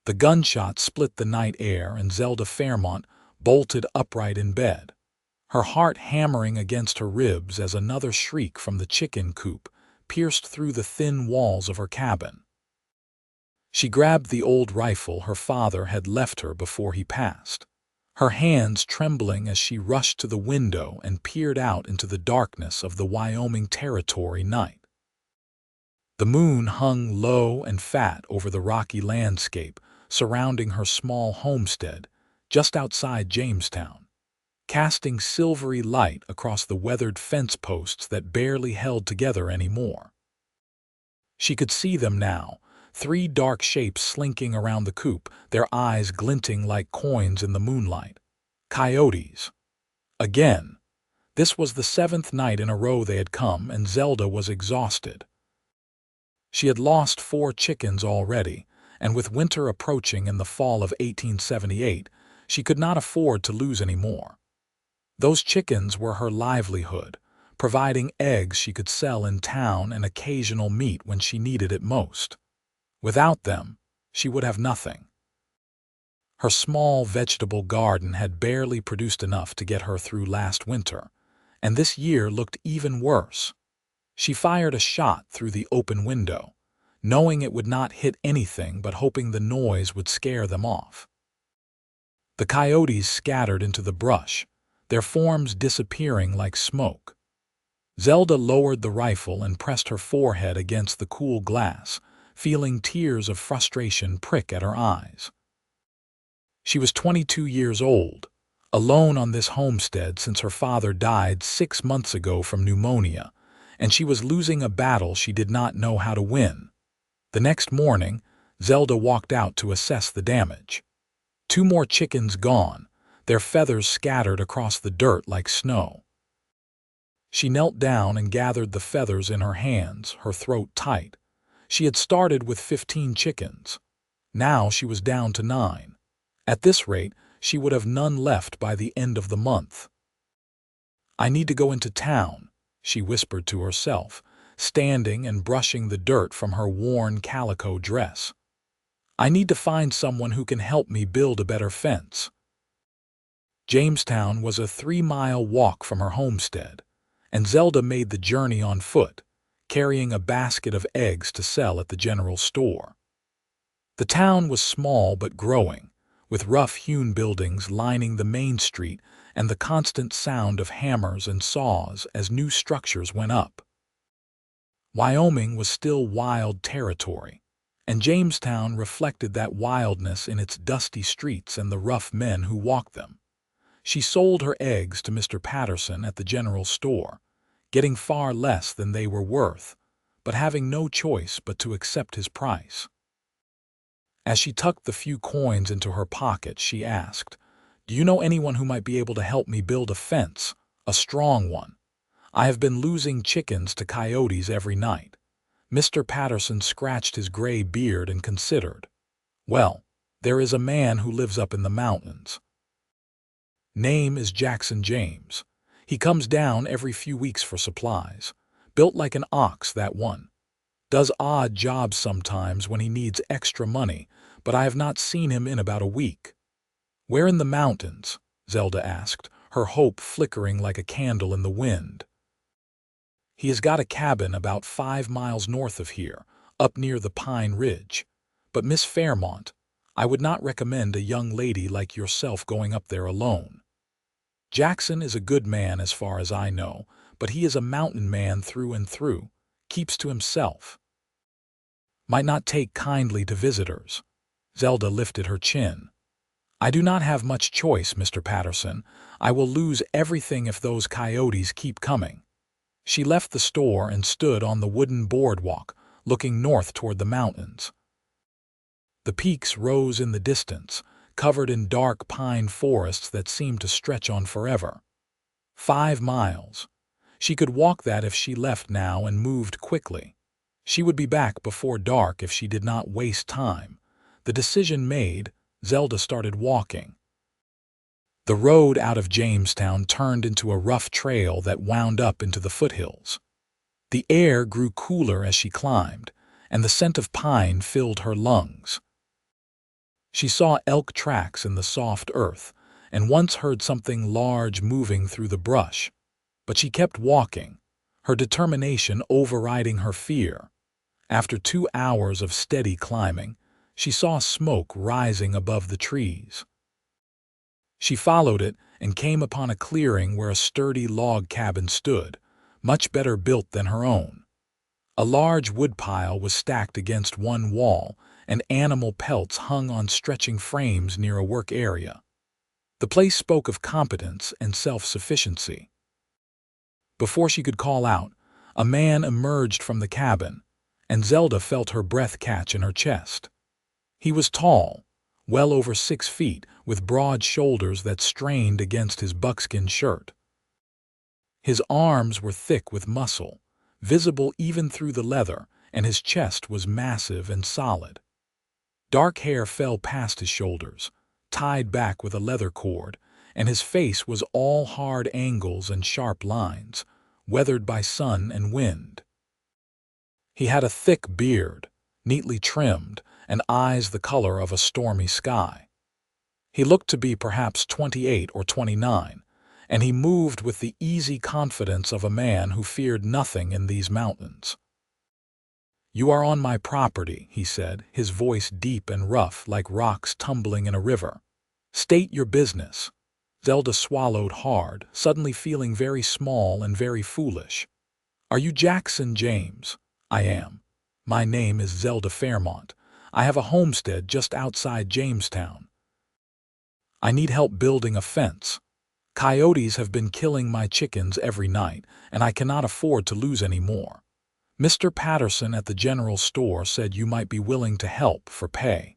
The gunshot split the night air, and Zelda Fairmont bolted upright in bed, her heart hammering against her ribs as another shriek from the chicken coop pierced through the thin walls of her cabin. She grabbed the old rifle her father had left her before he passed, her hands trembling as she rushed to the window and peered out into the darkness of the Wyoming Territory night. The moon hung low and fat over the rocky landscape surrounding her small homestead just outside Jamestown, casting silvery light across the weathered fence posts that barely held together anymore. She could see them now, three dark shapes slinking around the coop, their eyes glinting like coins in the moonlight. Coyotes. Again. This was the 7th night in a row they had come, and Zelda was exhausted. She had lost 4 chickens already, and with winter approaching in the fall of 1878, she could not afford to lose any more. Those chickens were her livelihood, providing eggs she could sell in town and occasional meat when she needed it most. Without them, she would have nothing. Her small vegetable garden had barely produced enough to get her through last winter, and this year looked even worse. She fired a shot through the open window, knowing it would not hit anything but hoping the noise would scare them off. The coyotes scattered into the brush, their forms disappearing like smoke. Zelda lowered the rifle and pressed her forehead against the cool glass, feeling tears of frustration prick at her eyes. She was 22 years old, alone on this homestead since her father died 6 months ago from pneumonia, and she was losing a battle she did not know how to win. The next morning, Zelda walked out to assess the damage. 2 more chickens gone, their feathers scattered across the dirt like snow. She knelt down and gathered the feathers in her hands, her throat tight. She had started with 15 chickens. Now she was down to 9. At this rate, she would have none left by the end of the month. "I need to go into town," she whispered to herself, standing and brushing the dirt from her worn calico dress. "I need to find someone who can help me build a better fence." Jamestown was a 3-mile walk from her homestead, and Zelda made the journey on foot, carrying a basket of eggs to sell at the general store. The town was small but growing, with rough-hewn buildings lining the main street and the constant sound of hammers and saws as new structures went up. Wyoming was still wild territory, and Jamestown reflected that wildness in its dusty streets and the rough men who walked them. She sold her eggs to Mr. Patterson at the general store, getting far less than they were worth, but having no choice but to accept his price. As she tucked the few coins into her pocket, she asked, "Do you know anyone who might be able to help me build a fence, a strong one? I have been losing chickens to coyotes every night." Mr. Patterson scratched his gray beard and considered. "Well, there is a man who lives up in the mountains. Name is Jackson James. He comes down every few weeks for supplies. Built like an ox, that one. Does odd jobs sometimes when he needs extra money, but I have not seen him in about a week." "Where in the mountains?" Zelda asked, her hope flickering like a candle in the wind. "He has got a cabin about 5 miles north of here, up near the Pine Ridge. But Miss Fairmont, I would not recommend a young lady like yourself going up there alone. Jackson is a good man as far as I know, but he is a mountain man through and through, keeps to himself. Might not take kindly to visitors." Zelda lifted her chin. "I do not have much choice, Mr. Patterson. I will lose everything if those coyotes keep coming." She left the store and stood on the wooden boardwalk, looking north toward the mountains. The peaks rose in the distance, covered in dark pine forests that seemed to stretch on forever. 5 miles. She could walk that if she left now and moved quickly. She would be back before dark if she did not waste time. The decision made, Zelda started walking. The road out of Jamestown turned into a rough trail that wound up into the foothills. The air grew cooler as she climbed, and the scent of pine filled her lungs. She saw elk tracks in the soft earth, and once heard something large moving through the brush. But she kept walking, her determination overriding her fear. After 2 hours of steady climbing, she saw smoke rising above the trees. She followed it and came upon a clearing where a sturdy log cabin stood, much better built than her own. A large woodpile was stacked against one wall, and animal pelts hung on stretching frames near a work area. The place spoke of competence and self-sufficiency. Before she could call out, a man emerged from the cabin, and Zelda felt her breath catch in her chest. He was tall, well over 6 feet, with broad shoulders that strained against his buckskin shirt. His arms were thick with muscle, visible even through the leather, and his chest was massive and solid. Dark hair fell past his shoulders, tied back with a leather cord, and his face was all hard angles and sharp lines, weathered by sun and wind. He had a thick beard, neatly trimmed, and eyes the color of a stormy sky. He looked to be perhaps 28 or 29, and he moved with the easy confidence of a man who feared nothing in these mountains. "You are on my property," he said, his voice deep and rough like rocks tumbling in a river. "State your business." Zelda swallowed hard, suddenly feeling very small and very foolish. "Are you Jackson James?" "I am. My name is Zelda Fairmont. I have a homestead just outside Jamestown. I need help building a fence. Coyotes have been killing my chickens every night, and I cannot afford to lose any more. Mr. Patterson at the general store said you might be willing to help for pay."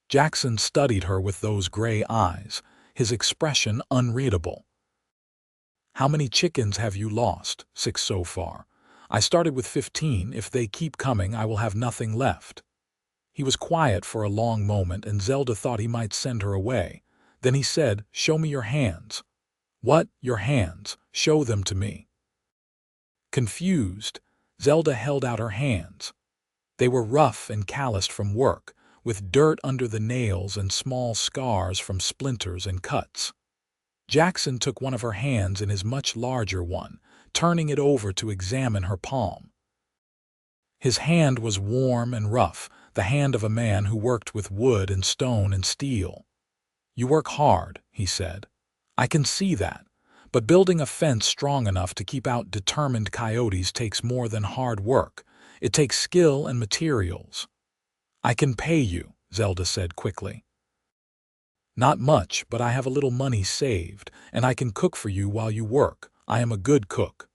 Jackson studied her with those gray eyes, his expression unreadable. "How many chickens have you lost?" "6 so far. I started with 15. If they keep coming, I will have nothing left." He was quiet for a long moment, and Zelda thought he might send her away. Then he said, "Show me your hands." "What, your hands? Show them to me." Confused, Zelda held out her hands. They were rough and calloused from work, with dirt under the nails and small scars from splinters and cuts. Jackson took one of her hands in his much larger one, turning it over to examine her palm. His hand was warm and rough, the hand of a man who worked with wood and stone and steel. "You work hard," he said. "I can see that. But building a fence strong enough to keep out determined coyotes takes more than hard work. It takes skill and materials." "I can pay you," Zelda said quickly. "Not much, but I have a little money saved, and I can cook for you while you work. I am a good cook."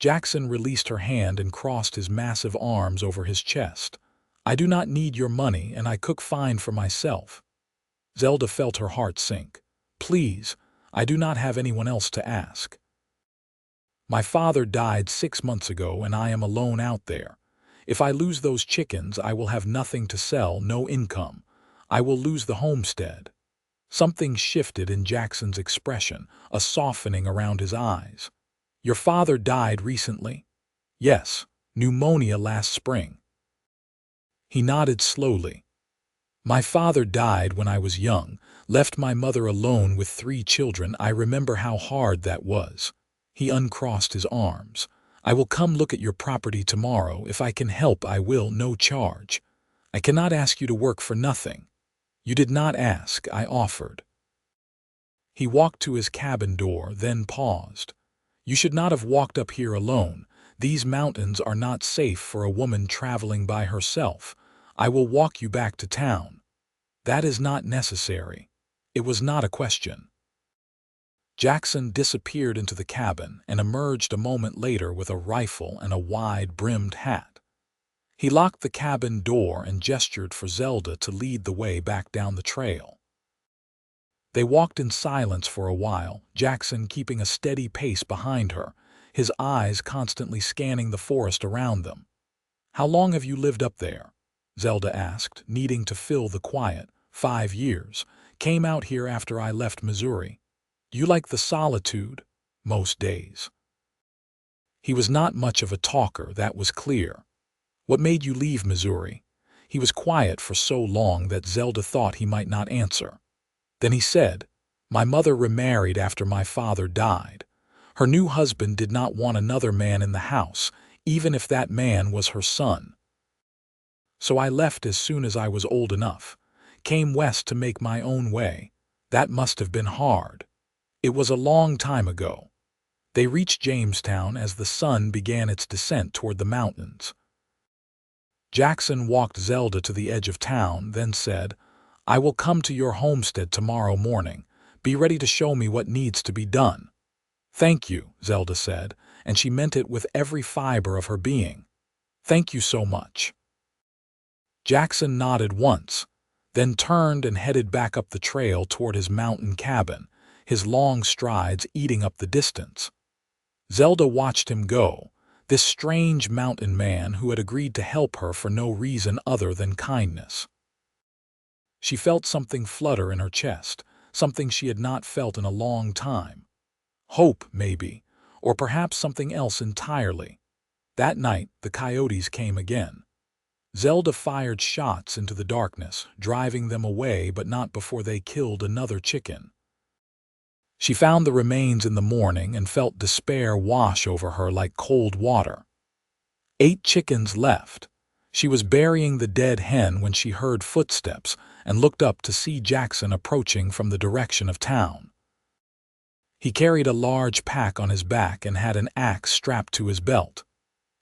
Jackson released her hand and crossed his massive arms over his chest. "I do not need your money, and I cook fine for myself." Zelda felt her heart sink. "Please, I do not have anyone else to ask. My father died 6 months ago, and I am alone out there. If I lose those chickens, I will have nothing to sell, no income. I will lose the homestead." Something shifted in Jackson's expression, a softening around his eyes. "Your father died recently?" "Yes, pneumonia last spring." He nodded slowly. "My father died when I was young, left my mother alone with 3 children. I remember how hard that was." He uncrossed his arms. "I will come look at your property tomorrow. If I can help, I will, no charge. I cannot ask you to work for nothing." "You did not ask, I offered." He walked to his cabin door, then paused. "You should not have walked up here alone. These mountains are not safe for a woman traveling by herself. I will walk you back to town." "That is not necessary." It was not a question. Jackson disappeared into the cabin and emerged a moment later with a rifle and a wide-brimmed hat. He locked the cabin door and gestured for Zelda to lead the way back down the trail. They walked in silence for a while, Jackson keeping a steady pace behind her, his eyes constantly scanning the forest around them. "How long have you lived up there?" Zelda asked, needing to fill the quiet. 5 years. Came out here after I left Missouri." "Do you like the solitude?" "Most days." He was not much of a talker, that was clear. "What made you leave Missouri?" He was quiet for so long that Zelda thought he might not answer. Then he said, "My mother remarried after my father died. Her new husband did not want another man in the house, even if that man was her son. So I left as soon as I was old enough, came west to make my own way. That must have been hard. It was a long time ago." They reached Jamestown as the sun began its descent toward the mountains. Jackson walked Zelda to the edge of town, then said, "I will come to your homestead tomorrow morning. Be ready to show me what needs to be done." "Thank you," Zelda said, and she meant it with every fiber of her being. "Thank you so much." Jackson nodded once, then turned and headed back up the trail toward his mountain cabin, his long strides eating up the distance. Zelda watched him go, this strange mountain man who had agreed to help her for no reason other than kindness. She felt something flutter in her chest, something she had not felt in a long time. Hope, maybe, or perhaps something else entirely. That night, the coyotes came again. Zelda fired shots into the darkness, driving them away but not before they killed another chicken. She found the remains in the morning and felt despair wash over her like cold water. 8 chickens left. She was burying the dead hen when she heard footsteps and looked up to see Jackson approaching from the direction of town. He carried a large pack on his back and had an axe strapped to his belt.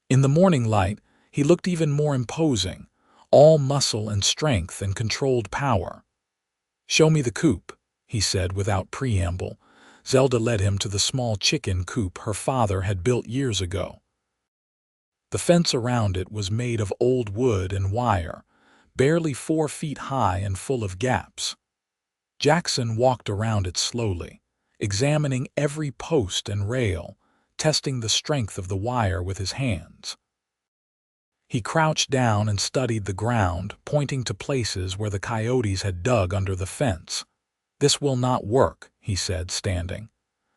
In the morning light, he looked even more imposing, all muscle and strength and controlled power. "Show me the coop," he said without preamble. Zelda led him to the small chicken coop her father had built years ago. The fence around it was made of old wood and wire, barely 4 feet high and full of gaps. Jackson walked around it slowly, examining every post and rail, testing the strength of the wire with his hands. He crouched down and studied the ground, pointing to places where the coyotes had dug under the fence. "This will not work," he said, standing.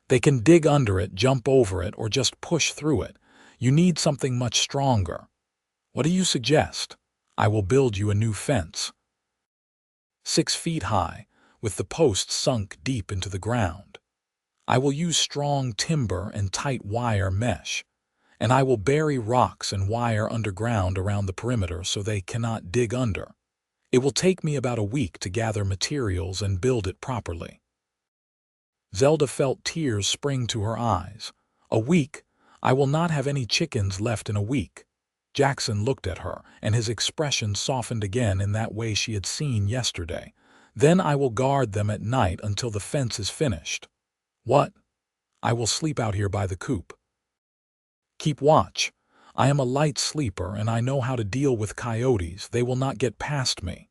"They can dig under it, jump over it, or just push through it. You need something much stronger. What do you suggest? I will build you a new fence. 6 feet high, with the posts sunk deep into the ground. I will use strong timber and tight wire mesh, and I will bury rocks and wire underground around the perimeter so they cannot dig under. It will take me about a week to gather materials and build it properly." Zelda felt tears spring to her eyes. "A week? I will not have any chickens left in a week." Jackson looked at her, and his expression softened again in that way she had seen yesterday. "Then I will guard them at night until the fence is finished." "What?" "I will sleep out here by the coop. Keep watch. I am a light sleeper and I know how to deal with coyotes. They will not get past me."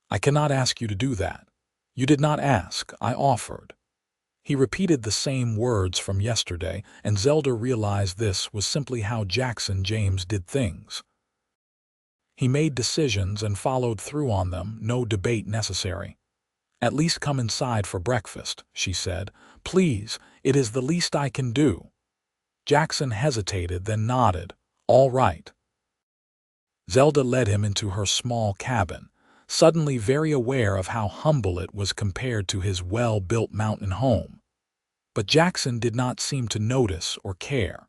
"I cannot ask you to do that." "You did not ask, I offered." He repeated the same words from yesterday, and Zelda realized this was simply how Jackson James did things. He made decisions and followed through on them, no debate necessary. "At least come inside for breakfast," she said. "Please, it is the least I can do." Jackson hesitated, then nodded. "All right." Zelda led him into her small cabin, suddenly very aware of how humble it was compared to his well-built mountain home. But Jackson did not seem to notice or care.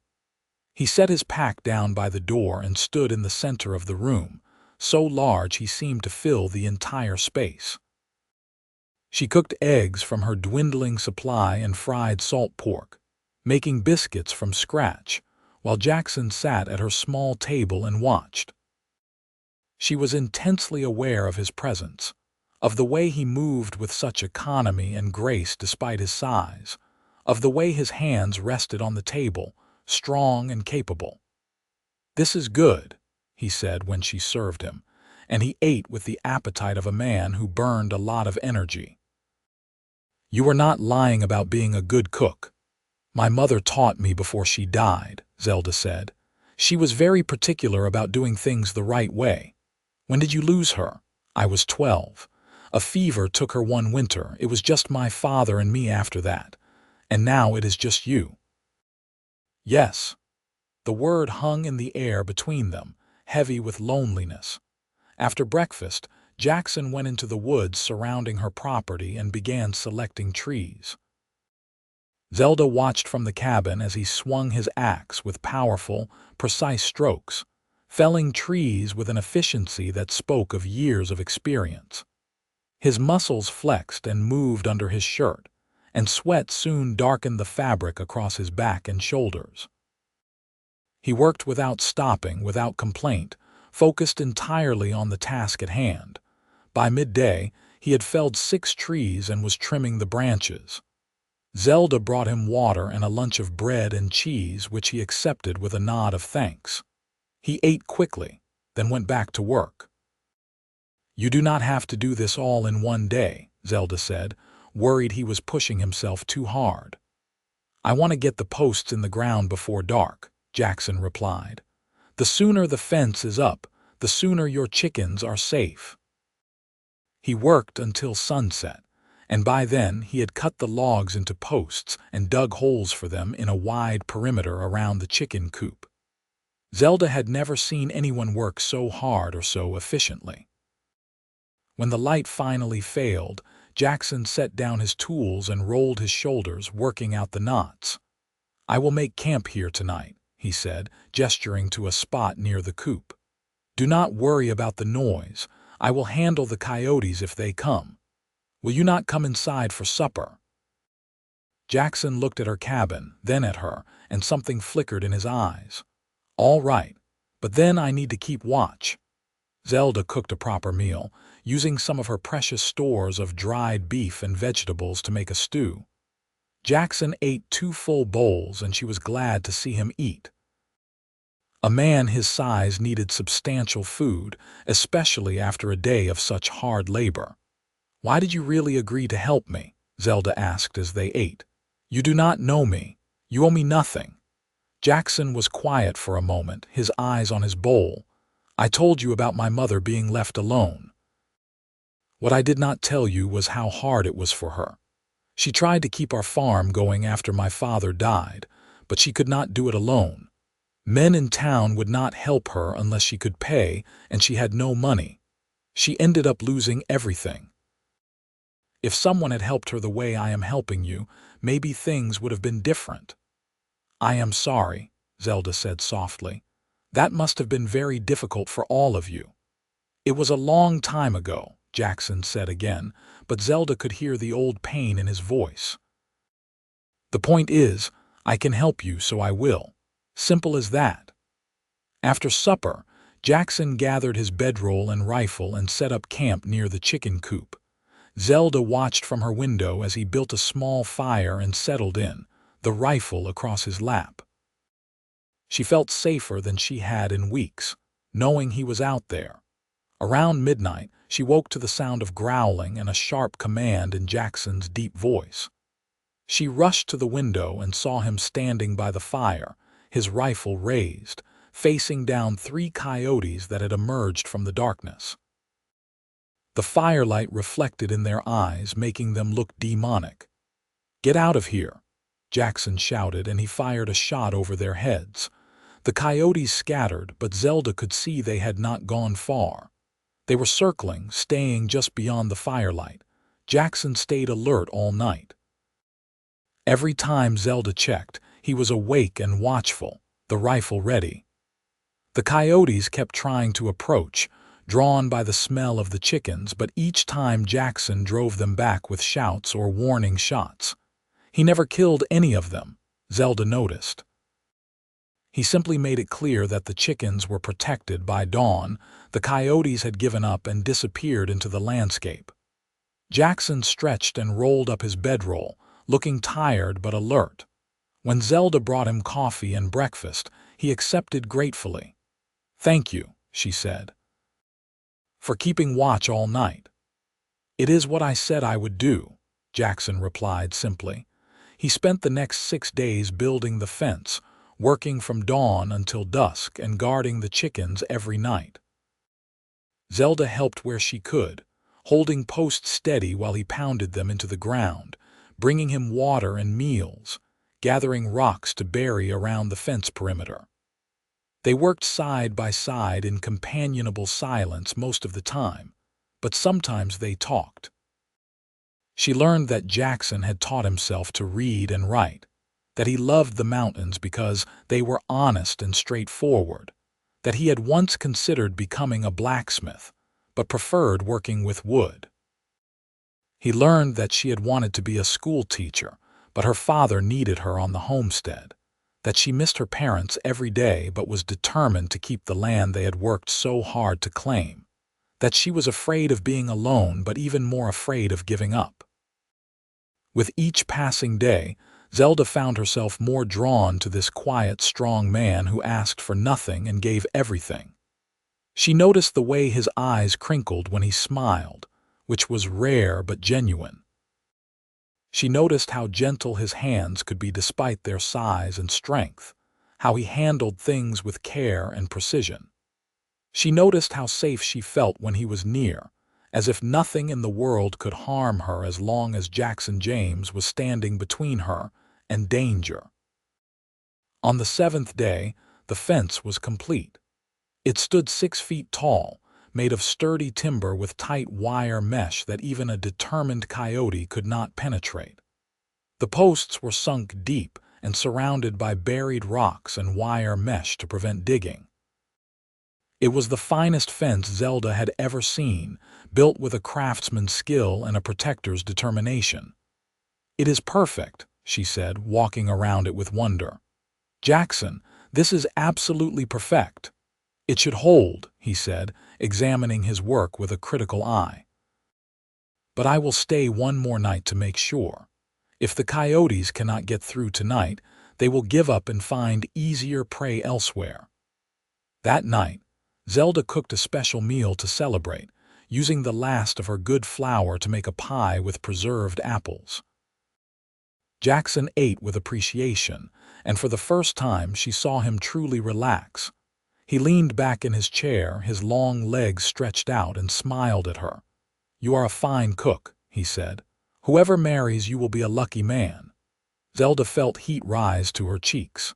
He set his pack down by the door and stood in the center of the room, so large he seemed to fill the entire space. She cooked eggs from her dwindling supply and fried salt pork, making biscuits from scratch, while Jackson sat at her small table and watched. She was intensely aware of his presence, of the way he moved with such economy and grace despite his size, of the way his hands rested on the table, strong and capable. "This is good," he said when she served him, and he ate with the appetite of a man who burned a lot of energy. "You are not lying about being a good cook." "My mother taught me before she died," Zelda said. "She was very particular about doing things the right way." "When did you lose her?" "I was 12. A fever took her one winter. It was just my father and me after that. And now it is just you." "Yes." The word hung in the air between them, heavy with loneliness. After breakfast, Jackson went into the woods surrounding her property and began selecting trees. Zelda watched from the cabin as he swung his axe with powerful, precise strokes, felling trees with an efficiency that spoke of years of experience. His muscles flexed and moved under his shirt, and sweat soon darkened the fabric across his back and shoulders. He worked without stopping, without complaint, focused entirely on the task at hand. By midday, he had felled 6 trees and was trimming the branches. Zelda brought him water and a lunch of bread and cheese, which he accepted with a nod of thanks. He ate quickly, then went back to work. "You do not have to do this all in one day," Zelda said, worried he was pushing himself too hard. "I want to get the posts in the ground before dark," Jackson replied. "The sooner the fence is up, the sooner your chickens are safe." He worked until sunset, and by then he had cut the logs into posts and dug holes for them in a wide perimeter around the chicken coop. Zelda had never seen anyone work so hard or so efficiently. When the light finally failed, Jackson set down his tools and rolled his shoulders, working out the knots. "I will make camp here tonight," he said, gesturing to a spot near the coop. "Do not worry about the noise. I will handle the coyotes if they come. Will you not come inside for supper?" Jackson looked at her cabin, then at her, and something flickered in his eyes. "All right, but then I need to keep watch." Zelda cooked a proper meal, using some of her precious stores of dried beef and vegetables to make a stew. Jackson ate 2 full bowls, and she was glad to see him eat. A man his size needed substantial food, especially after a day of such hard labor. "Why did you really agree to help me?" Zelda asked as they ate. "You do not know me. You owe me nothing." Jackson was quiet for a moment, his eyes on his bowl. "I told you about my mother being left alone. What I did not tell you was how hard it was for her. She tried to keep our farm going after my father died, but she could not do it alone. Men in town would not help her unless she could pay, and she had no money. She ended up losing everything. If someone had helped her the way I am helping you, maybe things would have been different." "I am sorry," Zelda said softly. "That must have been very difficult for all of you." "It was a long time ago," Jackson said again, but Zelda could hear the old pain in his voice. "The point is, I can help you, so I will. Simple as that." After supper, Jackson gathered his bedroll and rifle and set up camp near the chicken coop. Zelda watched from her window as he built a small fire and settled in, the rifle across his lap. She felt safer than she had in weeks, knowing he was out there. Around midnight, she woke to the sound of growling and a sharp command in Jackson's deep voice. She rushed to the window and saw him standing by the fire, his rifle raised, facing down 3 coyotes that had emerged from the darkness. The firelight reflected in their eyes, making them look demonic. "Get out of here," Jackson shouted, and he fired a shot over their heads. The coyotes scattered, but Zelda could see they had not gone far. They were circling, staying just beyond the firelight. Jackson stayed alert all night. Every time Zelda checked, he was awake and watchful, the rifle ready. The coyotes kept trying to approach, drawn by the smell of the chickens, but each time Jackson drove them back with shouts or warning shots. He never killed any of them, Zelda noticed. He simply made it clear that the chickens were protected. By dawn, the coyotes had given up and disappeared into the landscape. Jackson stretched and rolled up his bedroll, looking tired but alert. When Zelda brought him coffee and breakfast, he accepted gratefully. "Thank you," she said, "for keeping watch all night." "It is what I said I would do," Jackson replied simply. He spent the next 6 days building the fence, working from dawn until dusk and guarding the chickens every night. Zelda helped where she could, holding posts steady while he pounded them into the ground, bringing him water and meals, gathering rocks to bury around the fence perimeter. They worked side by side in companionable silence most of the time, but sometimes they talked. She learned that Jackson had taught himself to read and write, that he loved the mountains because they were honest and straightforward, that he had once considered becoming a blacksmith, but preferred working with wood. He learned that she had wanted to be a school teacher, but her father needed her on the homestead, that she missed her parents every day but was determined to keep the land they had worked so hard to claim, that she was afraid of being alone but even more afraid of giving up. With each passing day, Zelda found herself more drawn to this quiet, strong man who asked for nothing and gave everything. She noticed the way his eyes crinkled when he smiled, which was rare but genuine. She noticed how gentle his hands could be despite their size and strength, how he handled things with care and precision. She noticed how safe she felt when he was near, as if nothing in the world could harm her as long as Jackson James was standing between her and danger. On the 7th day, the fence was complete. It stood 6 feet tall, made of sturdy timber with tight wire mesh that even a determined coyote could not penetrate. The posts were sunk deep and surrounded by buried rocks and wire mesh to prevent digging. It was the finest fence Zelda had ever seen, built with a craftsman's skill and a protector's determination. "It is perfect," she said, walking around it with wonder. "Jackson, this is absolutely perfect." "It should hold," he said, examining his work with a critical eye. "But I will stay one more night to make sure. If the coyotes cannot get through tonight, they will give up and find easier prey elsewhere." That night, Zelda cooked a special meal to celebrate, using the last of her good flour to make a pie with preserved apples. Jackson ate with appreciation, and for the first time she saw him truly relax. He leaned back in his chair, his long legs stretched out, and smiled at her. "You are a fine cook," he said. "Whoever marries you will be a lucky man." Zelda felt heat rise to her cheeks.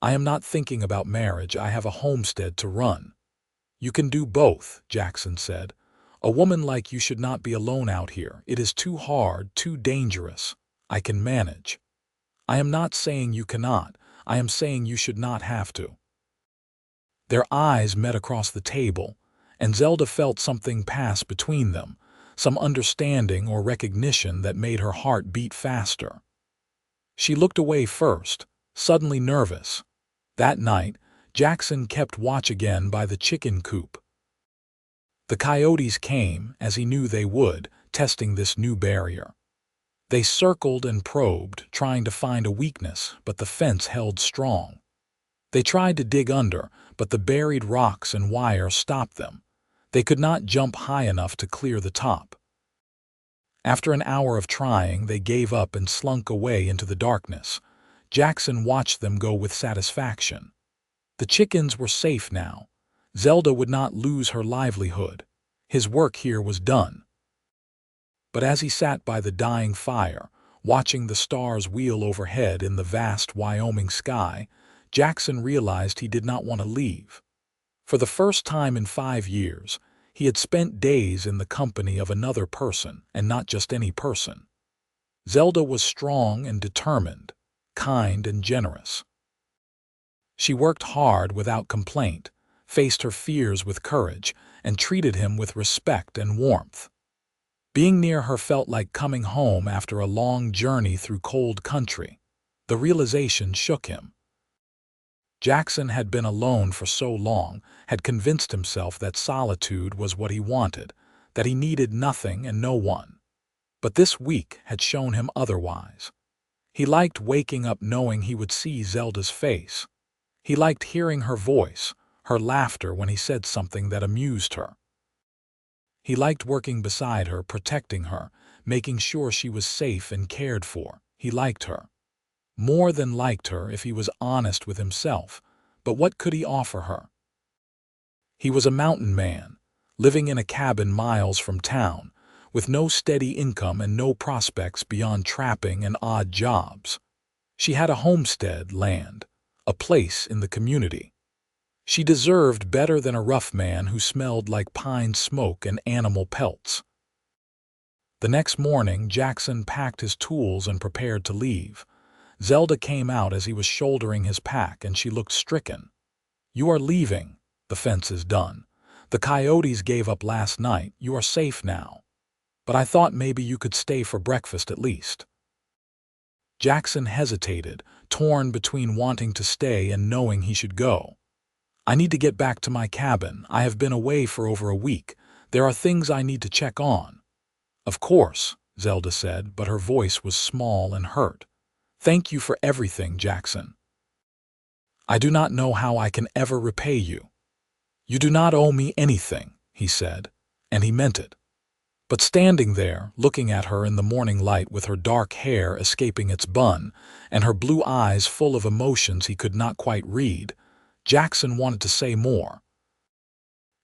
"I am not thinking about marriage. I have a homestead to run." "You can do both," Jackson said. "A woman like you should not be alone out here. It is too hard, too dangerous. I can manage." "I am not saying you cannot. I am saying you should not have to." Their eyes met across the table, and Zelda felt something pass between them, some understanding or recognition that made her heart beat faster. She looked away first, suddenly nervous. That night, Jackson kept watch again by the chicken coop. The coyotes came, as he knew they would, testing this new barrier. They circled and probed, trying to find a weakness, but the fence held strong. They tried to dig under, but the buried rocks and wire stopped them. They could not jump high enough to clear the top. After an hour of trying, they gave up and slunk away into the darkness. Jackson watched them go with satisfaction. The chickens were safe now. Zelda would not lose her livelihood. His work here was done. But as he sat by the dying fire, watching the stars wheel overhead in the vast Wyoming sky, Jackson realized he did not want to leave. For the first time in 5 years, he had spent days in the company of another person, and not just any person. Zelda was strong and determined, kind and generous. She worked hard without complaint, faced her fears with courage, and treated him with respect and warmth. Being near her felt like coming home after a long journey through cold country. The realization shook him. Jackson had been alone for so long, had convinced himself that solitude was what he wanted, that he needed nothing and no one. But this week had shown him otherwise. He liked waking up knowing he would see Zelda's face. He liked hearing her voice, her laughter when he said something that amused her. He liked working beside her, protecting her, making sure she was safe and cared for. He liked her. More than liked her if he was honest with himself, but what could he offer her? He was a mountain man, living in a cabin miles from town, with no steady income and no prospects beyond trapping and odd jobs. She had a homestead, land, a place in the community. She deserved better than a rough man who smelled like pine smoke and animal pelts. The next morning, Jackson packed his tools and prepared to leave. Zelda came out as he was shouldering his pack, and she looked stricken. "You are leaving. The fence is done. The coyotes gave up last night. You are safe now. But I thought maybe you could stay for breakfast at least." Jackson hesitated, torn between wanting to stay and knowing he should go. "I need to get back to my cabin. I have been away for over a week. There are things I need to check on." "Of course," Zelda said, but her voice was small and hurt. "Thank you for everything, Jackson. I do not know how I can ever repay you." "You do not owe me anything," he said, and he meant it. But standing there, looking at her in the morning light with her dark hair escaping its bun and her blue eyes full of emotions he could not quite read, Jackson wanted to say more.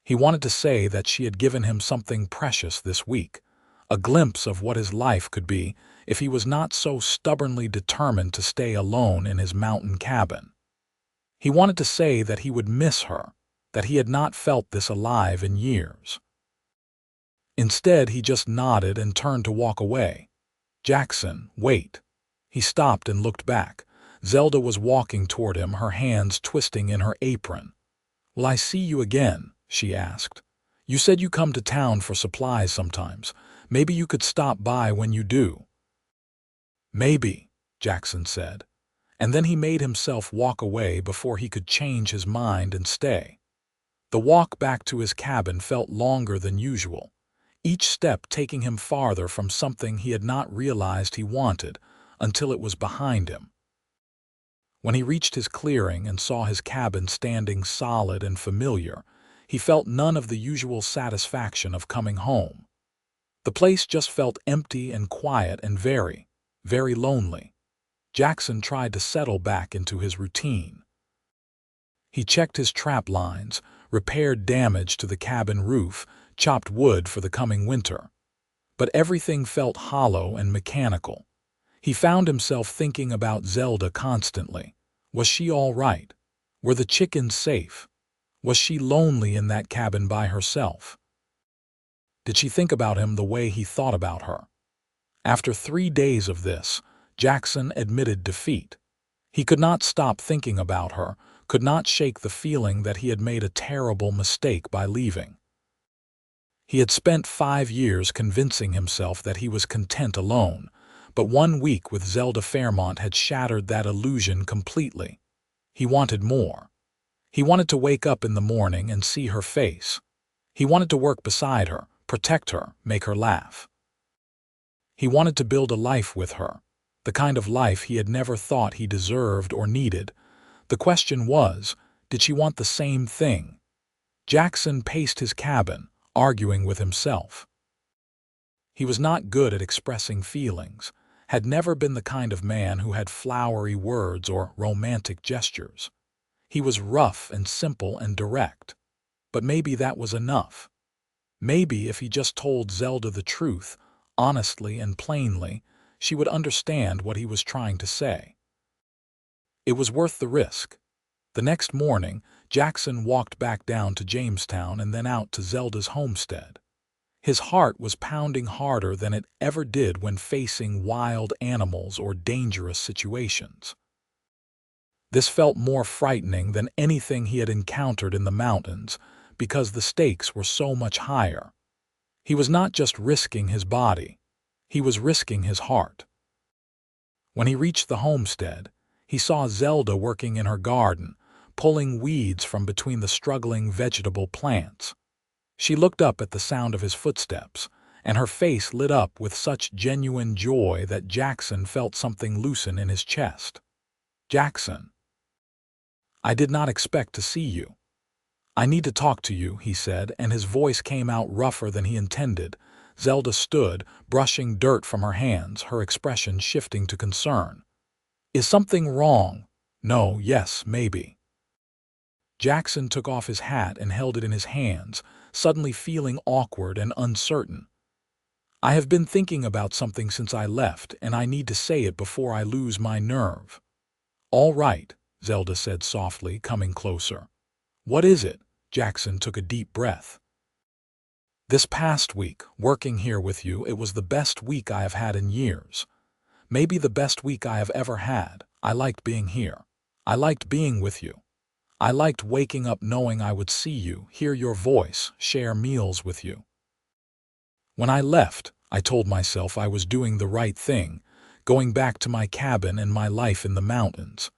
He wanted to say that she had given him something precious this week, a glimpse of what his life could be if he was not so stubbornly determined to stay alone in his mountain cabin. He wanted to say that he would miss her, that he had not felt this alive in years. Instead, he just nodded and turned to walk away. "Jackson, wait." He stopped and looked back. Zelda was walking toward him, her hands twisting in her apron. "Will I see you again?" she asked. "You said you come to town for supplies sometimes. Maybe you could stop by when you do." "Maybe," Jackson said, and then he made himself walk away before he could change his mind and stay. The walk back to his cabin felt longer than usual, each step taking him farther from something he had not realized he wanted until it was behind him. When he reached his clearing and saw his cabin standing solid and familiar, he felt none of the usual satisfaction of coming home. The place just felt empty and quiet and very, very lonely. Jackson tried to settle back into his routine. He checked his trap lines, repaired damage to the cabin roof, chopped wood for the coming winter. But everything felt hollow and mechanical. He found himself thinking about Zelda constantly. Was she all right? Were the chickens safe? Was she lonely in that cabin by herself? Did she think about him the way he thought about her? After 3 days of this, Jackson admitted defeat. He could not stop thinking about her, could not shake the feeling that he had made a terrible mistake by leaving. He had spent 5 years convincing himself that he was content alone, but 1 week with Zelda Fairmont had shattered that illusion completely. He wanted more. He wanted to wake up in the morning and see her face. He wanted to work beside her, protect her, make her laugh. He wanted to build a life with her, the kind of life he had never thought he deserved or needed. The question was, did she want the same thing? Jackson paced his cabin, arguing with himself. He was not good at expressing feelings, had never been the kind of man who had flowery words or romantic gestures. He was rough and simple and direct. But maybe that was enough. Maybe if he just told Zelda the truth, honestly and plainly, she would understand what he was trying to say. It was worth the risk. The next morning, Jackson walked back down to Jamestown and then out to Zelda's homestead. His heart was pounding harder than it ever did when facing wild animals or dangerous situations. This felt more frightening than anything he had encountered in the mountains because the stakes were so much higher. He was not just risking his body, he was risking his heart. When he reached the homestead, he saw Zelda working in her garden, pulling weeds from between the struggling vegetable plants. She looked up at the sound of his footsteps, and her face lit up with such genuine joy that Jackson felt something loosen in his chest. "Jackson, I did not expect to see you. I need to talk to you," he said, and his voice came out rougher than he intended. Zelda stood, brushing dirt from her hands, her expression shifting to concern. "Is something wrong?" "No, yes, maybe." Jackson took off his hat and held it in his hands, suddenly feeling awkward and uncertain. "I have been thinking about something since I left, and I need to say it before I lose my nerve." "All right," Zelda said softly, coming closer. What is it? Jackson took a deep breath. This past week, working here with you, it was the best week I have had in years. Maybe the best week I have ever had. I liked being here. I liked being with you. I liked waking up knowing I would see you, hear your voice, share meals with you. When I left, I told myself I was doing the right thing, going back to my cabin and my life in the mountains.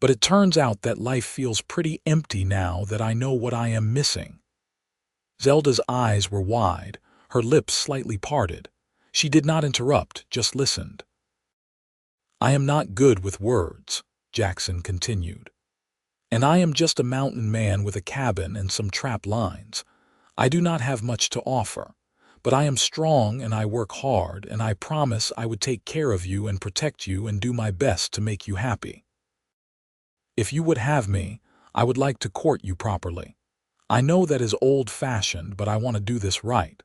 But it turns out that life feels pretty empty now that I know what I am missing. Zelda's eyes were wide, her lips slightly parted. She did not interrupt, just listened. I am not good with words, Jackson continued. And I am just a mountain man with a cabin and some trap lines. I do not have much to offer. But I am strong and I work hard, and I promise I would take care of you and protect you and do my best to make you happy. If you would have me, I would like to court you properly. I know that is old-fashioned, but I want to do this right.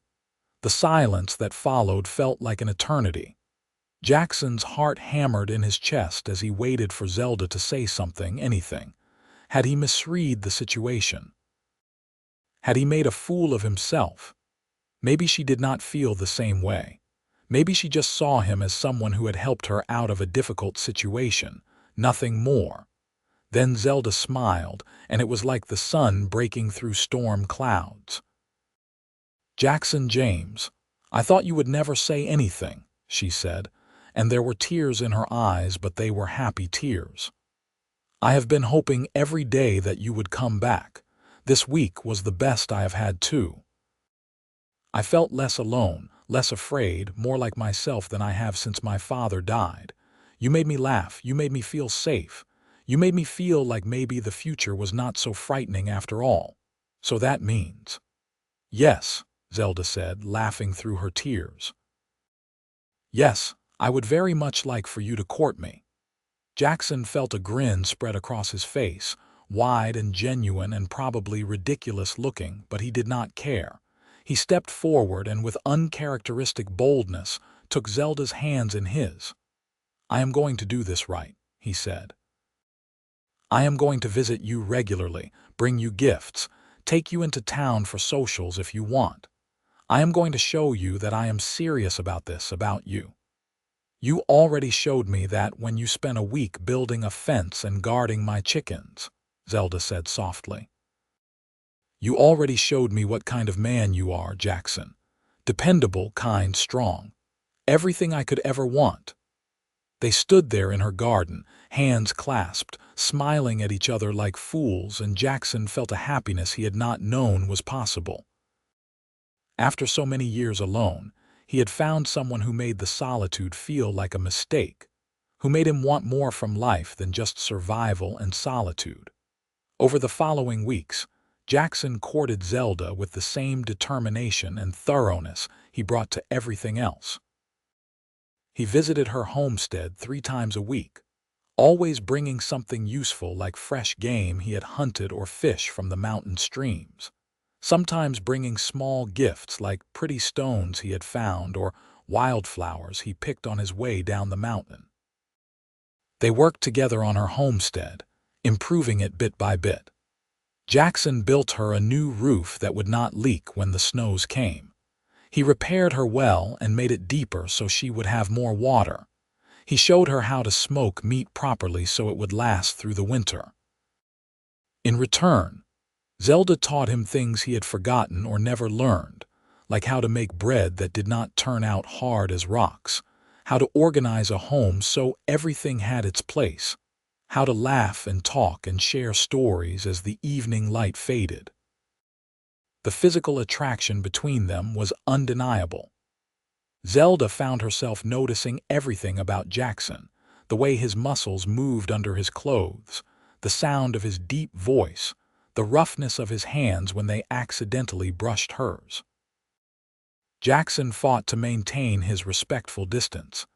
The silence that followed felt like an eternity. Jackson's heart hammered in his chest as he waited for Zelda to say something, anything. Had he misread the situation? Had he made a fool of himself? Maybe she did not feel the same way. Maybe she just saw him as someone who had helped her out of a difficult situation, nothing more. Then Zelda smiled, and it was like the sun breaking through storm clouds. Jackson James, I thought you would never say anything, she said, and there were tears in her eyes, but they were happy tears. I have been hoping every day that you would come back. This week was the best I have had too. I felt less alone, less afraid, more like myself than I have since my father died. You made me laugh, you made me feel safe. You made me feel like maybe the future was not so frightening after all. So that means. Yes, Zelda said, laughing through her tears. Yes, I would very much like for you to court me. Jackson felt a grin spread across his face, wide and genuine and probably ridiculous looking, but he did not care. He stepped forward and with uncharacteristic boldness took Zelda's hands in his. I am going to do this right, he said. I am going to visit you regularly, bring you gifts, take you into town for socials if you want. I am going to show you that I am serious about this, about you. You already showed me that when you spent a week building a fence and guarding my chickens, Zelda said softly. You already showed me what kind of man you are, Jackson. Dependable, kind, strong. Everything I could ever want. They stood there in her garden, hands clasped, smiling at each other like fools, and Jackson felt a happiness he had not known was possible. After so many years alone, he had found someone who made the solitude feel like a mistake, who made him want more from life than just survival and solitude. Over the following weeks, Jackson courted Zelda with the same determination and thoroughness he brought to everything else. He visited her homestead 3 times a week, always bringing something useful like fresh game he had hunted or fish from the mountain streams, sometimes bringing small gifts like pretty stones he had found or wildflowers he picked on his way down the mountain. They worked together on her homestead, improving it bit by bit. Jackson built her a new roof that would not leak when the snows came. He repaired her well and made it deeper so she would have more water. He showed her how to smoke meat properly so it would last through the winter. In return, Zelda taught him things he had forgotten or never learned, like how to make bread that did not turn out hard as rocks, how to organize a home so everything had its place, how to laugh and talk and share stories as the evening light faded. The physical attraction between them was undeniable. Zelda found herself noticing everything about Jackson, the way his muscles moved under his clothes, the sound of his deep voice, the roughness of his hands when they accidentally brushed hers. Jackson fought to maintain his respectful distance,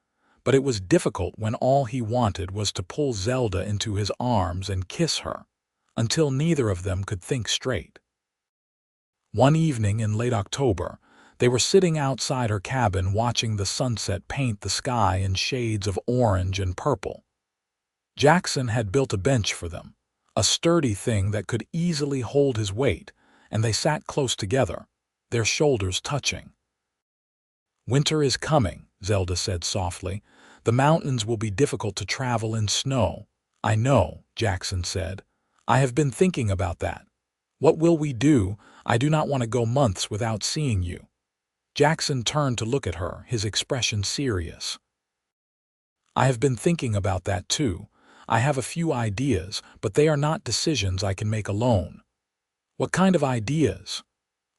but it was difficult when all he wanted was to pull Zelda into his arms and kiss her, until neither of them could think straight. One evening in late October, they were sitting outside her cabin watching the sunset paint the sky in shades of orange and purple. Jackson had built a bench for them, a sturdy thing that could easily hold his weight, and they sat close together, their shoulders touching. "Winter is coming," Zelda said softly. "The mountains will be difficult to travel in snow." "I know," Jackson said. "I have been thinking about that. What will we do? I do not want to go months without seeing you." Jackson turned to look at her, his expression serious. "I have been thinking about that too. I have a few ideas, but they are not decisions I can make alone." "What kind of ideas?"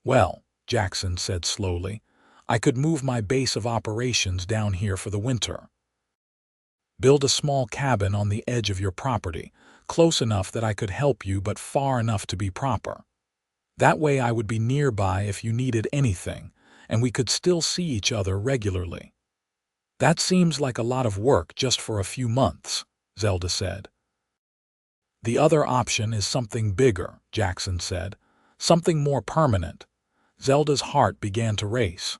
"Well," Jackson said slowly, "I could move my base of operations down here for the winter. Build a small cabin on the edge of your property, close enough that I could help you but far enough to be proper. That way I would be nearby if you needed anything, and we could still see each other regularly." "That seems like a lot of work just for a few months," Zelda said. "The other option is something bigger," Jackson said. "Something more permanent." Zelda's heart began to race.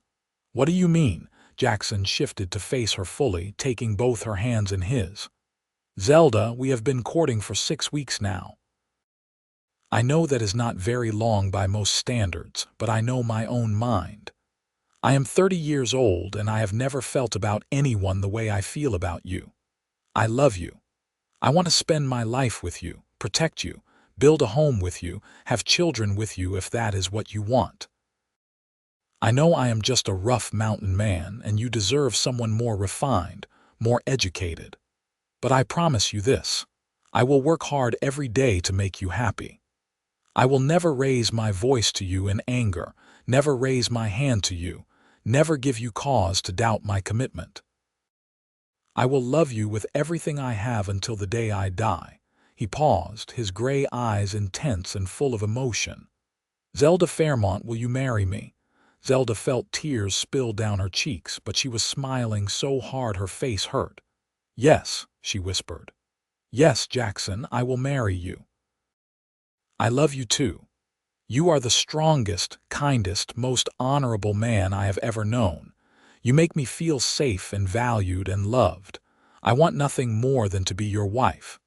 "What do you mean?" Jackson shifted to face her fully, taking both her hands in his. "Zelda, we have been courting for 6 weeks now. I know that is not very long by most standards, but I know my own mind. I am 30 years old and I have never felt about anyone the way I feel about you. I love you. I want to spend my life with you, protect you, build a home with you, have children with you if that is what you want. I know I am just a rough mountain man and you deserve someone more refined, more educated. But I promise you this, I will work hard every day to make you happy. I will never raise my voice to you in anger, never raise my hand to you, never give you cause to doubt my commitment. I will love you with everything I have until the day I die." He paused, his gray eyes intense and full of emotion. "Zelda Fairmont, will you marry me?" Zelda felt tears spill down her cheeks, but she was smiling so hard her face hurt. "Yes," she whispered. "Yes, Jackson, I will marry you. I love you too. You are the strongest, kindest, most honorable man I have ever known. You make me feel safe and valued and loved. I want nothing more than to be your wife."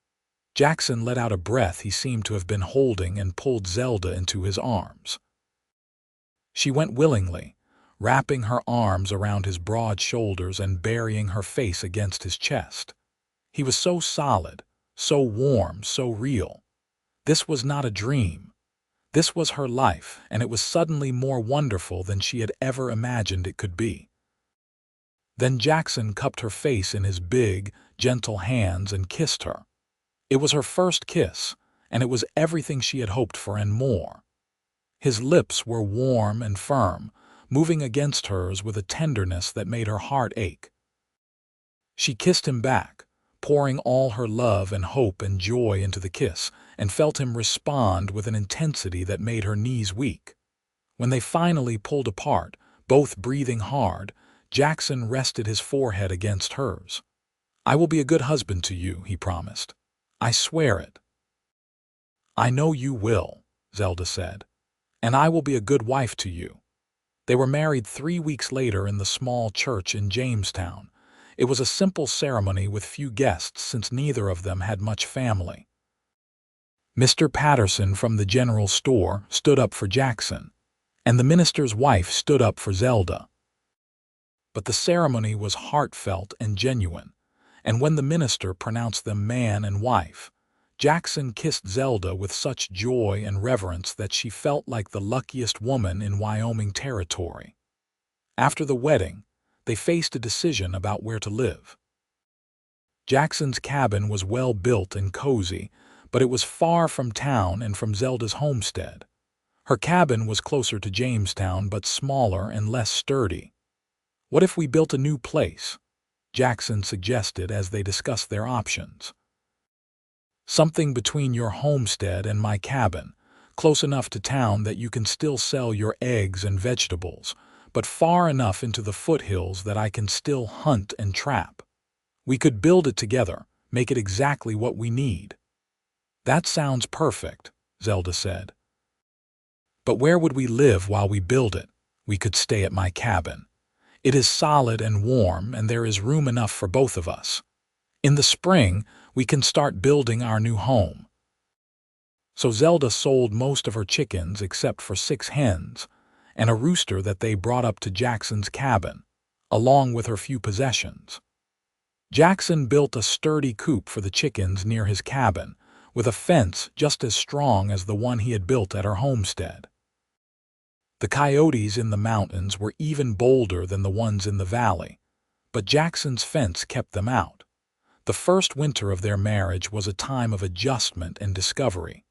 Jackson let out a breath he seemed to have been holding and pulled Zelda into his arms. She went willingly, wrapping her arms around his broad shoulders and burying her face against his chest. He was so solid, so warm, so real. This was not a dream. This was her life, and it was suddenly more wonderful than she had ever imagined it could be. Then Jackson cupped her face in his big, gentle hands and kissed her. It was her first kiss, and it was everything she had hoped for and more. His lips were warm and firm, moving against hers with a tenderness that made her heart ache. She kissed him back, pouring all her love and hope and joy into the kiss, and felt him respond with an intensity that made her knees weak. When they finally pulled apart, both breathing hard, Jackson rested his forehead against hers. "I will be a good husband to you," he promised. "I swear it." "I know you will," Zelda said. "And I will be a good wife to you." They were married 3 weeks later in the small church in Jamestown. It was a simple ceremony with few guests since neither of them had much family. Mr. Patterson from the general store stood up for Jackson, and the minister's wife stood up for Zelda. But the ceremony was heartfelt and genuine, and when the minister pronounced them man and wife, Jackson kissed Zelda with such joy and reverence that she felt like the luckiest woman in Wyoming territory. After the wedding, they faced a decision about where to live. Jackson's cabin was well built and cozy, but it was far from town and from Zelda's homestead. Her cabin was closer to Jamestown but smaller and less sturdy. "What if we built a new place?" Jackson suggested as they discussed their options. "Something between your homestead and my cabin, close enough to town that you can still sell your eggs and vegetables, but far enough into the foothills that I can still hunt and trap. We could build it together, make it exactly what we need." "That sounds perfect," Zelda said. "But where would we live while we build it?" "We could stay at my cabin. It is solid and warm, and there is room enough for both of us. In the spring, We can start building our new home." So Zelda sold most of her chickens except for 6 hens and a rooster that they brought up to Jackson's cabin, along with her few possessions. Jackson built a sturdy coop for the chickens near his cabin, with a fence just as strong as the one he had built at her homestead. The coyotes in the mountains were even bolder than the ones in the valley, but Jackson's fence kept them out. The first winter of their marriage was a time of adjustment and discovery.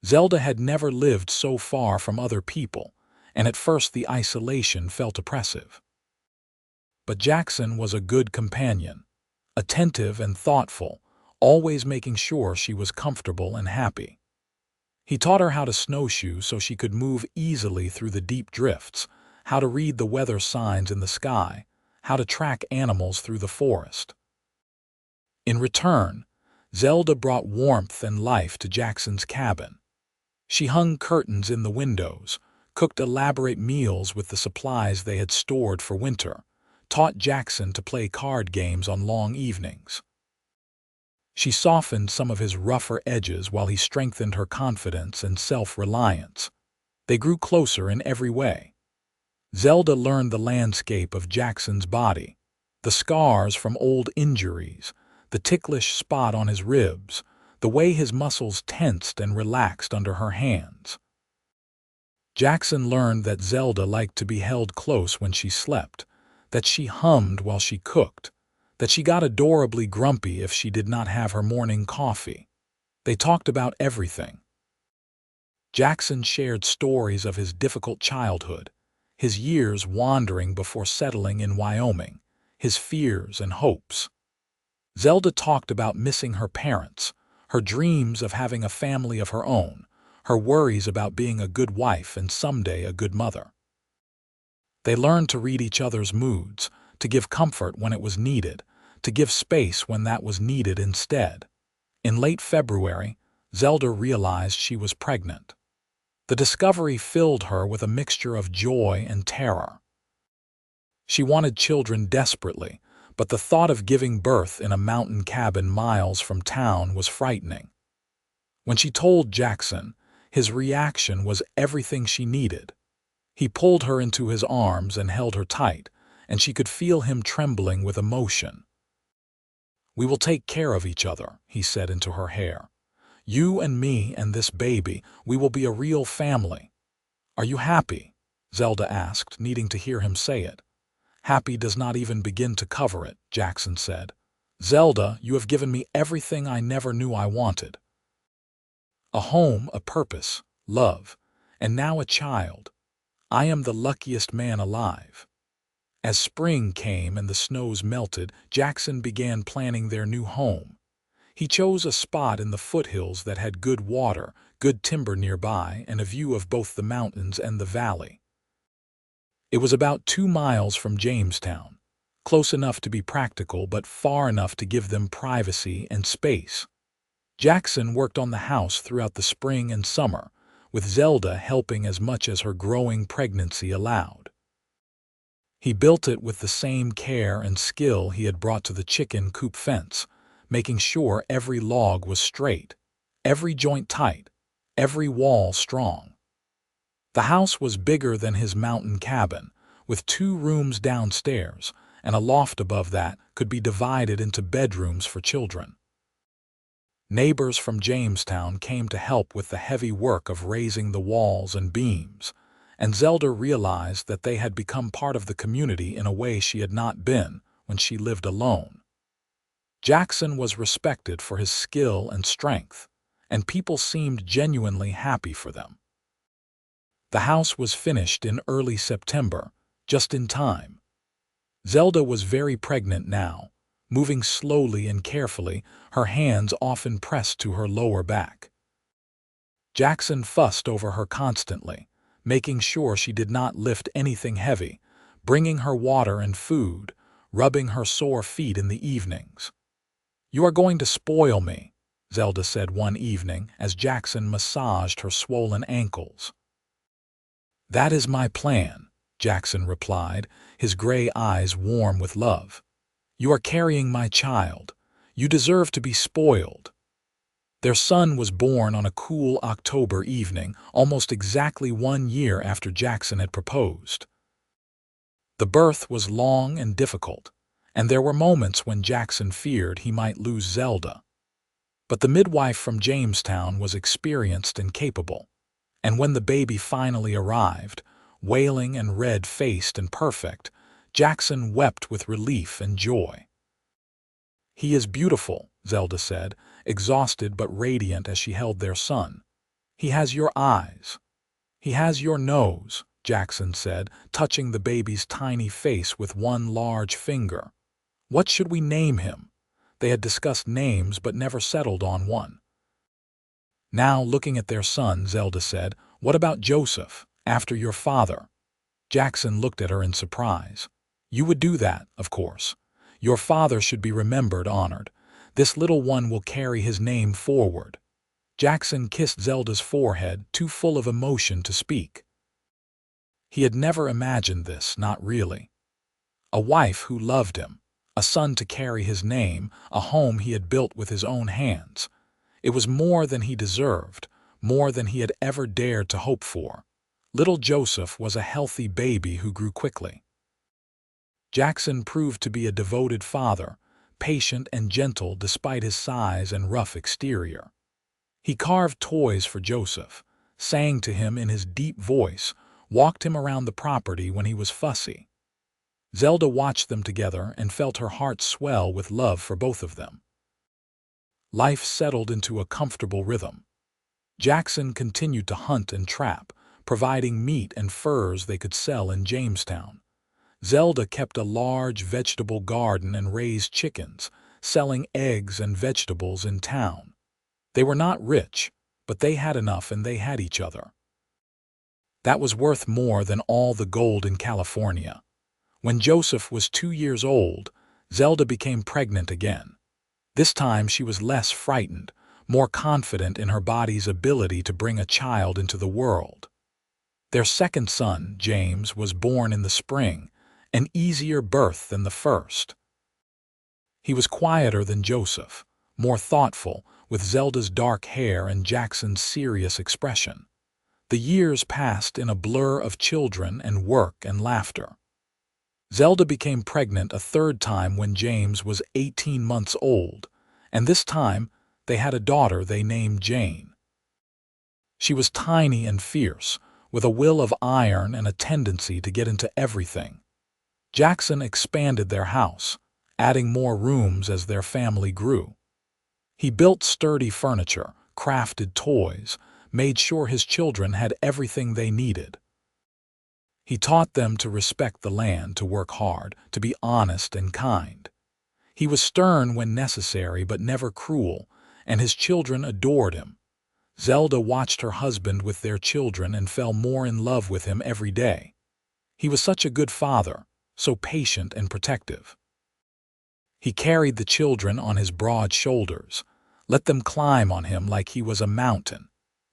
Zelda had never lived so far from other people, and at first the isolation felt oppressive. But Jackson was a good companion, attentive and thoughtful, always making sure she was comfortable and happy. He taught her how to snowshoe so she could move easily through the deep drifts, how to read the weather signs in the sky, how to track animals through the forest. In return, Zelda brought warmth and life to Jackson's cabin. She hung curtains in the windows, cooked elaborate meals with the supplies they had stored for winter, taught Jackson to play card games on long evenings. She softened some of his rougher edges while he strengthened her confidence and self-reliance. They grew closer in every way. Zelda learned the landscape of Jackson's body, the scars from old injuries, the ticklish spot on his ribs, the way his muscles tensed and relaxed under her hands. Jackson learned that Zelda liked to be held close when she slept, that she hummed while she cooked, that she got adorably grumpy if she did not have her morning coffee. They talked about everything. Jackson shared stories of his difficult childhood, his years wandering before settling in Wyoming, his fears and hopes. Zelda talked about missing her parents, her dreams of having a family of her own, her worries about being a good wife and someday a good mother. They learned to read each other's moods, to give comfort when it was needed, to give space when that was needed instead. In late February, Zelda realized she was pregnant. The discovery filled her with a mixture of joy and terror. She wanted children desperately, but the thought of giving birth in a mountain cabin miles from town was frightening. When she told Jackson, his reaction was everything she needed. He pulled her into his arms and held her tight, and she could feel him trembling with emotion. "We will take care of each other," he said into her hair. "You and me and this baby, we will be a real family." "Are you happy?" Zelda asked, needing to hear him say it. "Happy does not even begin to cover it," Jackson said. "Zelda, you have given me everything I never knew I wanted. A home, a purpose, love, and now a child. I am the luckiest man alive." As spring came and the snows melted, Jackson began planning their new home. He chose a spot in the foothills that had good water, good timber nearby, and a view of both the mountains and the valley. It was about 2 miles from Jamestown, close enough to be practical but far enough to give them privacy and space. Jackson worked on the house throughout the spring and summer, with Zelda helping as much as her growing pregnancy allowed. He built it with the same care and skill he had brought to the chicken coop fence, making sure every log was straight, every joint tight, every wall strong. The house was bigger than his mountain cabin, with 2 rooms downstairs, and a loft above that could be divided into bedrooms for children. Neighbors from Jamestown came to help with the heavy work of raising the walls and beams, and Zelda realized that they had become part of the community in a way she had not been when she lived alone. Jackson was respected for his skill and strength, and people seemed genuinely happy for them. The house was finished in early September, just in time. Zelda was very pregnant now, moving slowly and carefully, her hands often pressed to her lower back. Jackson fussed over her constantly, making sure she did not lift anything heavy, bringing her water and food, rubbing her sore feet in the evenings. "You are going to spoil me," Zelda said one evening as Jackson massaged her swollen ankles. "That is my plan," Jackson replied, his gray eyes warm with love. "You are carrying my child. You deserve to be spoiled." Their son was born on a cool October evening, almost exactly 1 year after Jackson had proposed. The birth was long and difficult, and there were moments when Jackson feared he might lose Zelda. But the midwife from Jamestown was experienced and capable, and when the baby finally arrived, wailing and red-faced and perfect, Jackson wept with relief and joy. "He is beautiful," Zelda said, exhausted but radiant as she held their son. "He has your eyes. He has your nose," Jackson said, touching the baby's tiny face with one large finger. "What should we name him?" They had discussed names but never settled on one. Now, looking at their son, Zelda said, "What about Joseph, after your father?" Jackson looked at her in surprise. "You would do that, of course. Your father should be remembered, honored. This little one will carry his name forward." Jackson kissed Zelda's forehead, too full of emotion to speak. He had never imagined this, not really. A wife who loved him, a son to carry his name, a home he had built with his own hands. It was more than he deserved, more than he had ever dared to hope for. Little Joseph was a healthy baby who grew quickly. Jackson proved to be a devoted father, patient and gentle despite his size and rough exterior. He carved toys for Joseph, sang to him in his deep voice, walked him around the property when he was fussy. Zelda watched them together and felt her heart swell with love for both of them. Life settled into a comfortable rhythm. Jackson continued to hunt and trap, providing meat and furs they could sell in Jamestown. Zelda kept a large vegetable garden and raised chickens, selling eggs and vegetables in town. They were not rich, but they had enough and they had each other. That was worth more than all the gold in California. When Joseph was 2 years old, Zelda became pregnant again. This time she was less frightened, more confident in her body's ability to bring a child into the world. Their second son, James, was born in the spring, an easier birth than the first. He was quieter than Joseph, more thoughtful, with Zelda's dark hair and Jackson's serious expression. The years passed in a blur of children and work and laughter. Zelda became pregnant a third time when James was 18 months old, and this time they had a daughter they named Jane. She was tiny and fierce, with a will of iron and a tendency to get into everything. Jackson expanded their house, adding more rooms as their family grew. He built sturdy furniture, crafted toys, made sure his children had everything they needed. He taught them to respect the land, to work hard, to be honest and kind. He was stern when necessary but never cruel, and his children adored him. Zelda watched her husband with their children and fell more in love with him every day. He was such a good father, so patient and protective. He carried the children on his broad shoulders, let them climb on him like he was a mountain,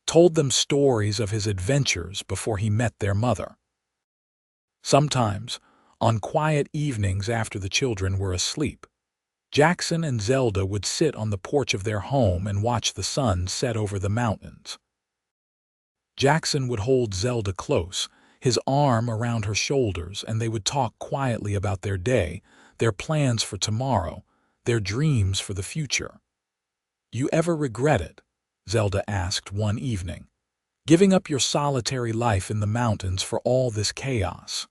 told them stories of his adventures before he met their mother. Sometimes, on quiet evenings after the children were asleep, Jackson and Zelda would sit on the porch of their home and watch the sun set over the mountains. Jackson would hold Zelda close, his arm around her shoulders, and they would talk quietly about their day, their plans for tomorrow, their dreams for the future. "You ever regret it?" Zelda asked one evening. "Giving up your solitary life in the mountains for all this chaos?"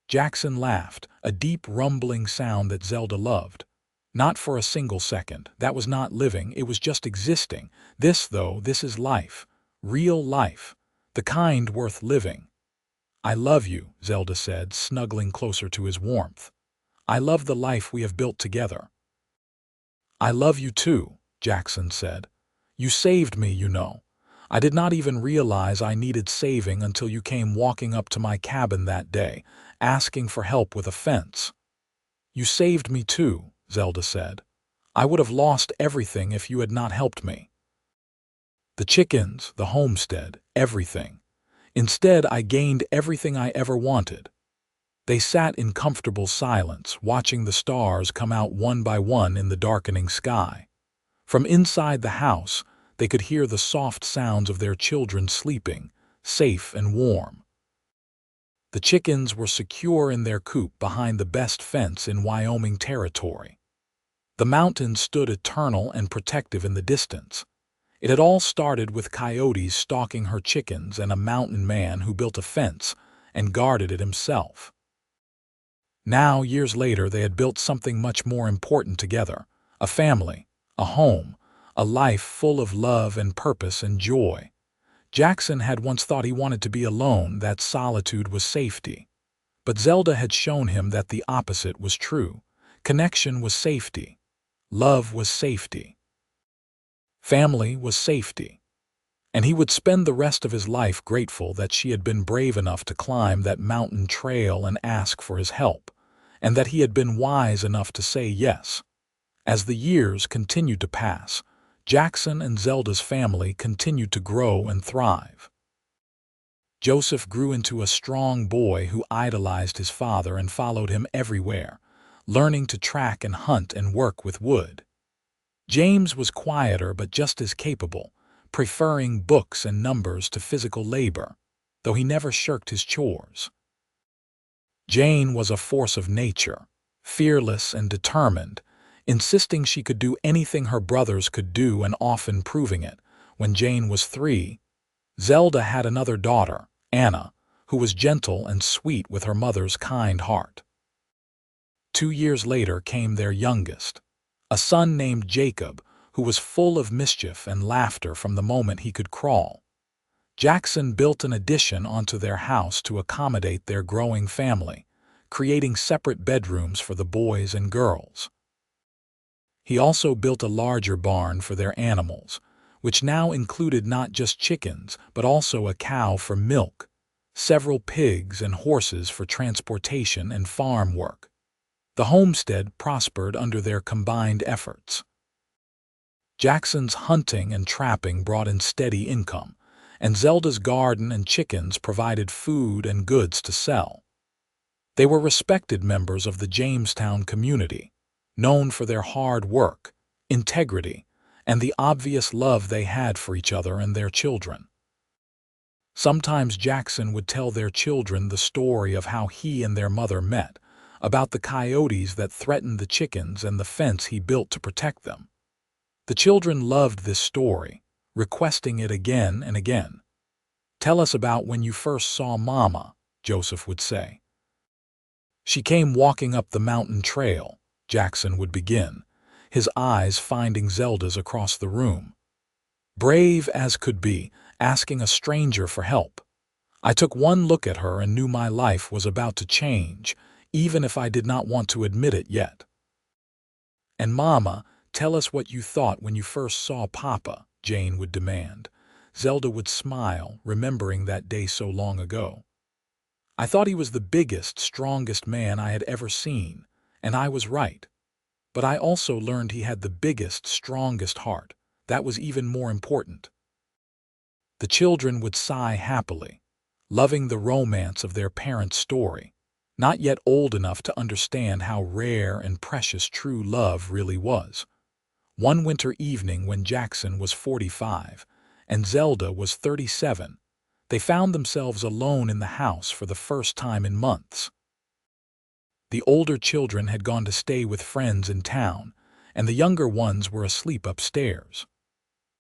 Jackson laughed, a deep rumbling sound that Zelda loved. "Not for a single second. That was not living, it was just existing. This, though, this is life. Real life. The kind worth living." "I love you," Zelda said, snuggling closer to his warmth. "I love the life we have built together." "I love you too," Jackson said. "You saved me, you know. I did not even realize I needed saving until you came walking up to my cabin that day, asking for help with a fence." "You saved me too," Zelda said. "I would have lost everything if you had not helped me. The chickens, the homestead, everything. Instead, I gained everything I ever wanted." They sat in comfortable silence, watching the stars come out one by one in the darkening sky. From inside the house, they could hear the soft sounds of their children sleeping, safe and warm. The chickens were secure in their coop behind the best fence in Wyoming territory. The mountains stood eternal and protective in the distance. It had all started with coyotes stalking her chickens and a mountain man who built a fence and guarded it himself. Now, years later, they had built something much more important together: a family, a home, a life full of love and purpose and joy. Jackson had once thought he wanted to be alone, that solitude was safety. But Zelda had shown him that the opposite was true. Connection was safety. Love was safety. Family was safety. And he would spend the rest of his life grateful that she had been brave enough to climb that mountain trail and ask for his help, and that he had been wise enough to say yes. As the years continued to pass, Jackson and Zelda's family continued to grow and thrive. Joseph grew into a strong boy who idolized his father and followed him everywhere, learning to track and hunt and work with wood. James was quieter but just as capable, preferring books and numbers to physical labor, though he never shirked his chores. Jane was a force of nature, fearless and determined, insisting she could do anything her brothers could do and often proving it. When Jane was 3, Zelda had another daughter, Anna, who was gentle and sweet with her mother's kind heart. 2 years later came their youngest, a son named Jacob, who was full of mischief and laughter from the moment he could crawl. Jackson built an addition onto their house to accommodate their growing family, creating separate bedrooms for the boys and girls. He also built a larger barn for their animals, which now included not just chickens, but also a cow for milk, several pigs and horses for transportation and farm work. The homestead prospered under their combined efforts. Jackson's hunting and trapping brought in steady income, and Zelda's garden and chickens provided food and goods to sell. They were respected members of the Jamestown community, known for their hard work, integrity, and the obvious love they had for each other and their children. Sometimes Jackson would tell their children the story of how he and their mother met, about the coyotes that threatened the chickens and the fence he built to protect them. The children loved this story, requesting it again and again. "Tell us about when you first saw Mama," Joseph would say. "She came walking up the mountain trail," Jackson would begin, his eyes finding Zelda's across the room. "Brave as could be, asking a stranger for help. I took one look at her and knew my life was about to change, even if I did not want to admit it yet." "And Mama, tell us what you thought when you first saw Papa," Jane would demand. Zelda would smile, remembering that day so long ago. "I thought he was the biggest, strongest man I had ever seen, and I was right. But I also learned he had the biggest, strongest heart. That was even more important." The children would sigh happily, loving the romance of their parents' story, not yet old enough to understand how rare and precious true love really was. One winter evening when Jackson was 45 and Zelda was 37, they found themselves alone in the house for the first time in months. The older children had gone to stay with friends in town, and the younger ones were asleep upstairs.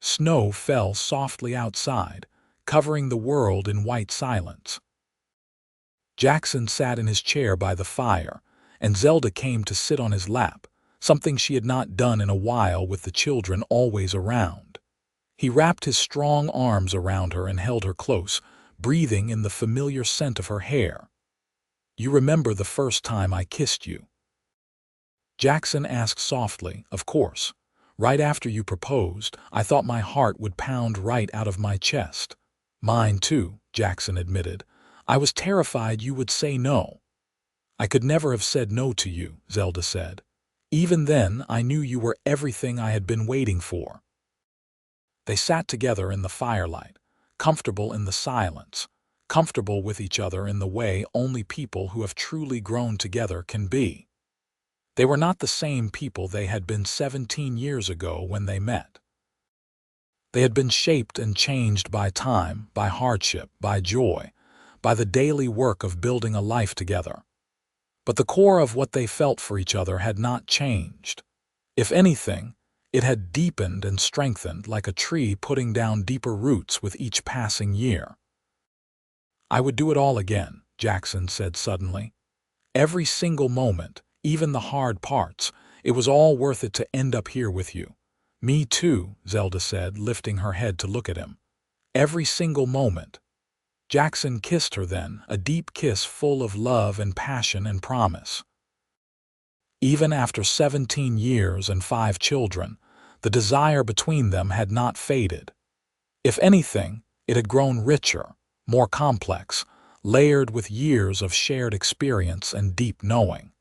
Snow fell softly outside, covering the world in white silence. Jackson sat in his chair by the fire, and Zelda came to sit on his lap, something she had not done in a while with the children always around. He wrapped his strong arms around her and held her close, breathing in the familiar scent of her hair. "You remember the first time I kissed you?" Jackson asked softly. "Of course. Right after you proposed, I thought my heart would pound right out of my chest." "Mine too," Jackson admitted. "I was terrified you would say no." "I could never have said no to you," Zelda said. "Even then, I knew you were everything I had been waiting for." They sat together in the firelight, comfortable in the silence, comfortable with each other in the way only people who have truly grown together can be. They were not the same people they had been 17 years ago when they met. They had been shaped and changed by time, by hardship, by joy, by the daily work of building a life together. But the core of what they felt for each other had not changed. If anything, it had deepened and strengthened like a tree putting down deeper roots with each passing year. "I would do it all again," Jackson said suddenly. "Every single moment, even the hard parts, it was all worth it to end up here with you." "Me too," Zelda said, lifting her head to look at him. "Every single moment." Jackson kissed her then, a deep kiss full of love and passion and promise. Even after 17 years and 5 children, the desire between them had not faded. If anything, it had grown richer, more complex, layered with years of shared experience and deep knowing.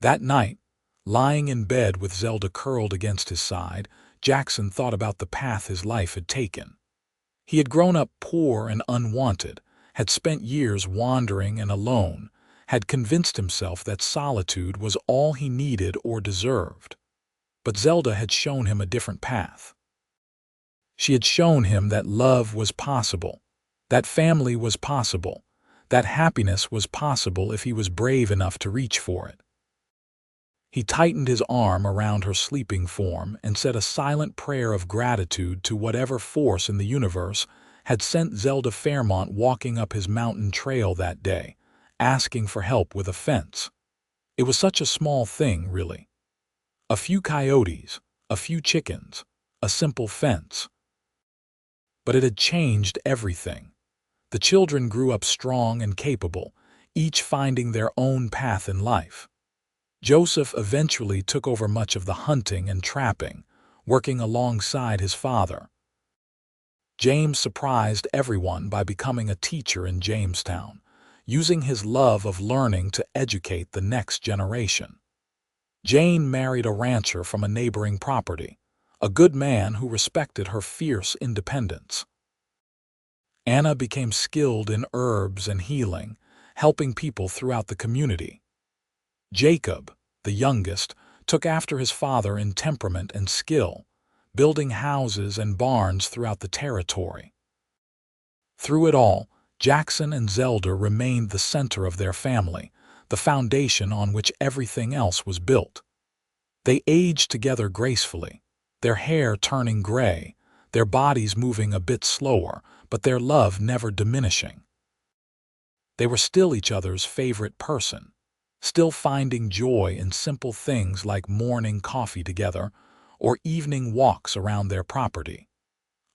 That night, lying in bed with Zelda curled against his side, Jackson thought about the path his life had taken. He had grown up poor and unwanted, had spent years wandering and alone, had convinced himself that solitude was all he needed or deserved. But Zelda had shown him a different path. She had shown him that love was possible, that family was possible, that happiness was possible if he was brave enough to reach for it. He tightened his arm around her sleeping form and said a silent prayer of gratitude to whatever force in the universe had sent Zelda Fairmont walking up his mountain trail that day, asking for help with a fence. It was such a small thing, really. A few coyotes, a few chickens, a simple fence. But it had changed everything. The children grew up strong and capable, each finding their own path in life. Joseph eventually took over much of the hunting and trapping, working alongside his father. James surprised everyone by becoming a teacher in Jamestown, using his love of learning to educate the next generation. Jane married a rancher from a neighboring property, a good man who respected her fierce independence. Anna became skilled in herbs and healing, helping people throughout the community. Jacob, the youngest, took after his father in temperament and skill, building houses and barns throughout the territory. Through it all, Jackson and Zelda remained the center of their family, the foundation on which everything else was built. They aged together gracefully, their hair turning gray, their bodies moving a bit slower, but their love never diminishing. They were still each other's favorite person, still finding joy in simple things like morning coffee together or evening walks around their property.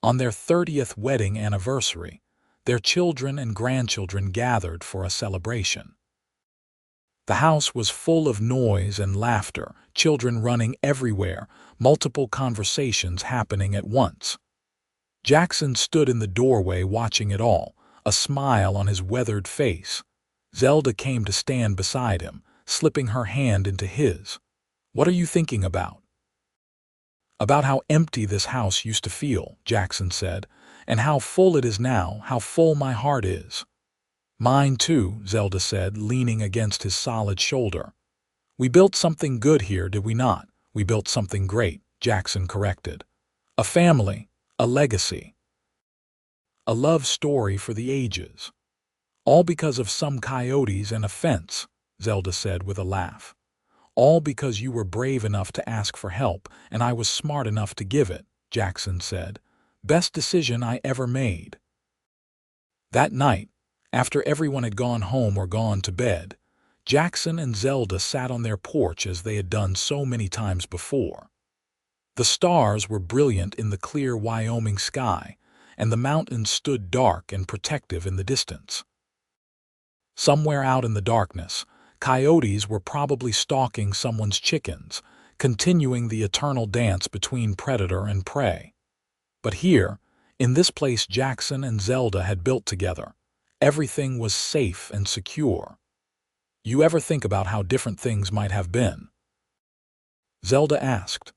On their 30th wedding anniversary, their children and grandchildren gathered for a celebration. The house was full of noise and laughter, children running everywhere, multiple conversations happening at once. Jackson stood in the doorway watching it all, a smile on his weathered face. Zelda came to stand beside him, slipping her hand into his. "What are you thinking about?" "About how empty this house used to feel," Jackson said, "and how full it is now, how full my heart is." "Mine too," Zelda said, leaning against his solid shoulder. "We built something good here, did we not?" "We built something great," Jackson corrected. "A family, a legacy. A love story for the ages. All because of some coyotes and a fence," Zelda said with a laugh. "All because you were brave enough to ask for help and I was smart enough to give it," Jackson said. "Best decision I ever made." That night, after everyone had gone home or gone to bed, Jackson and Zelda sat on their porch as they had done so many times before. The stars were brilliant in the clear Wyoming sky, and the mountains stood dark and protective in the distance. Somewhere out in the darkness, coyotes were probably stalking someone's chickens, continuing the eternal dance between predator and prey. But here, in this place Jackson and Zelda had built together, everything was safe and secure. "You ever think about how different things might have been?" Zelda asked.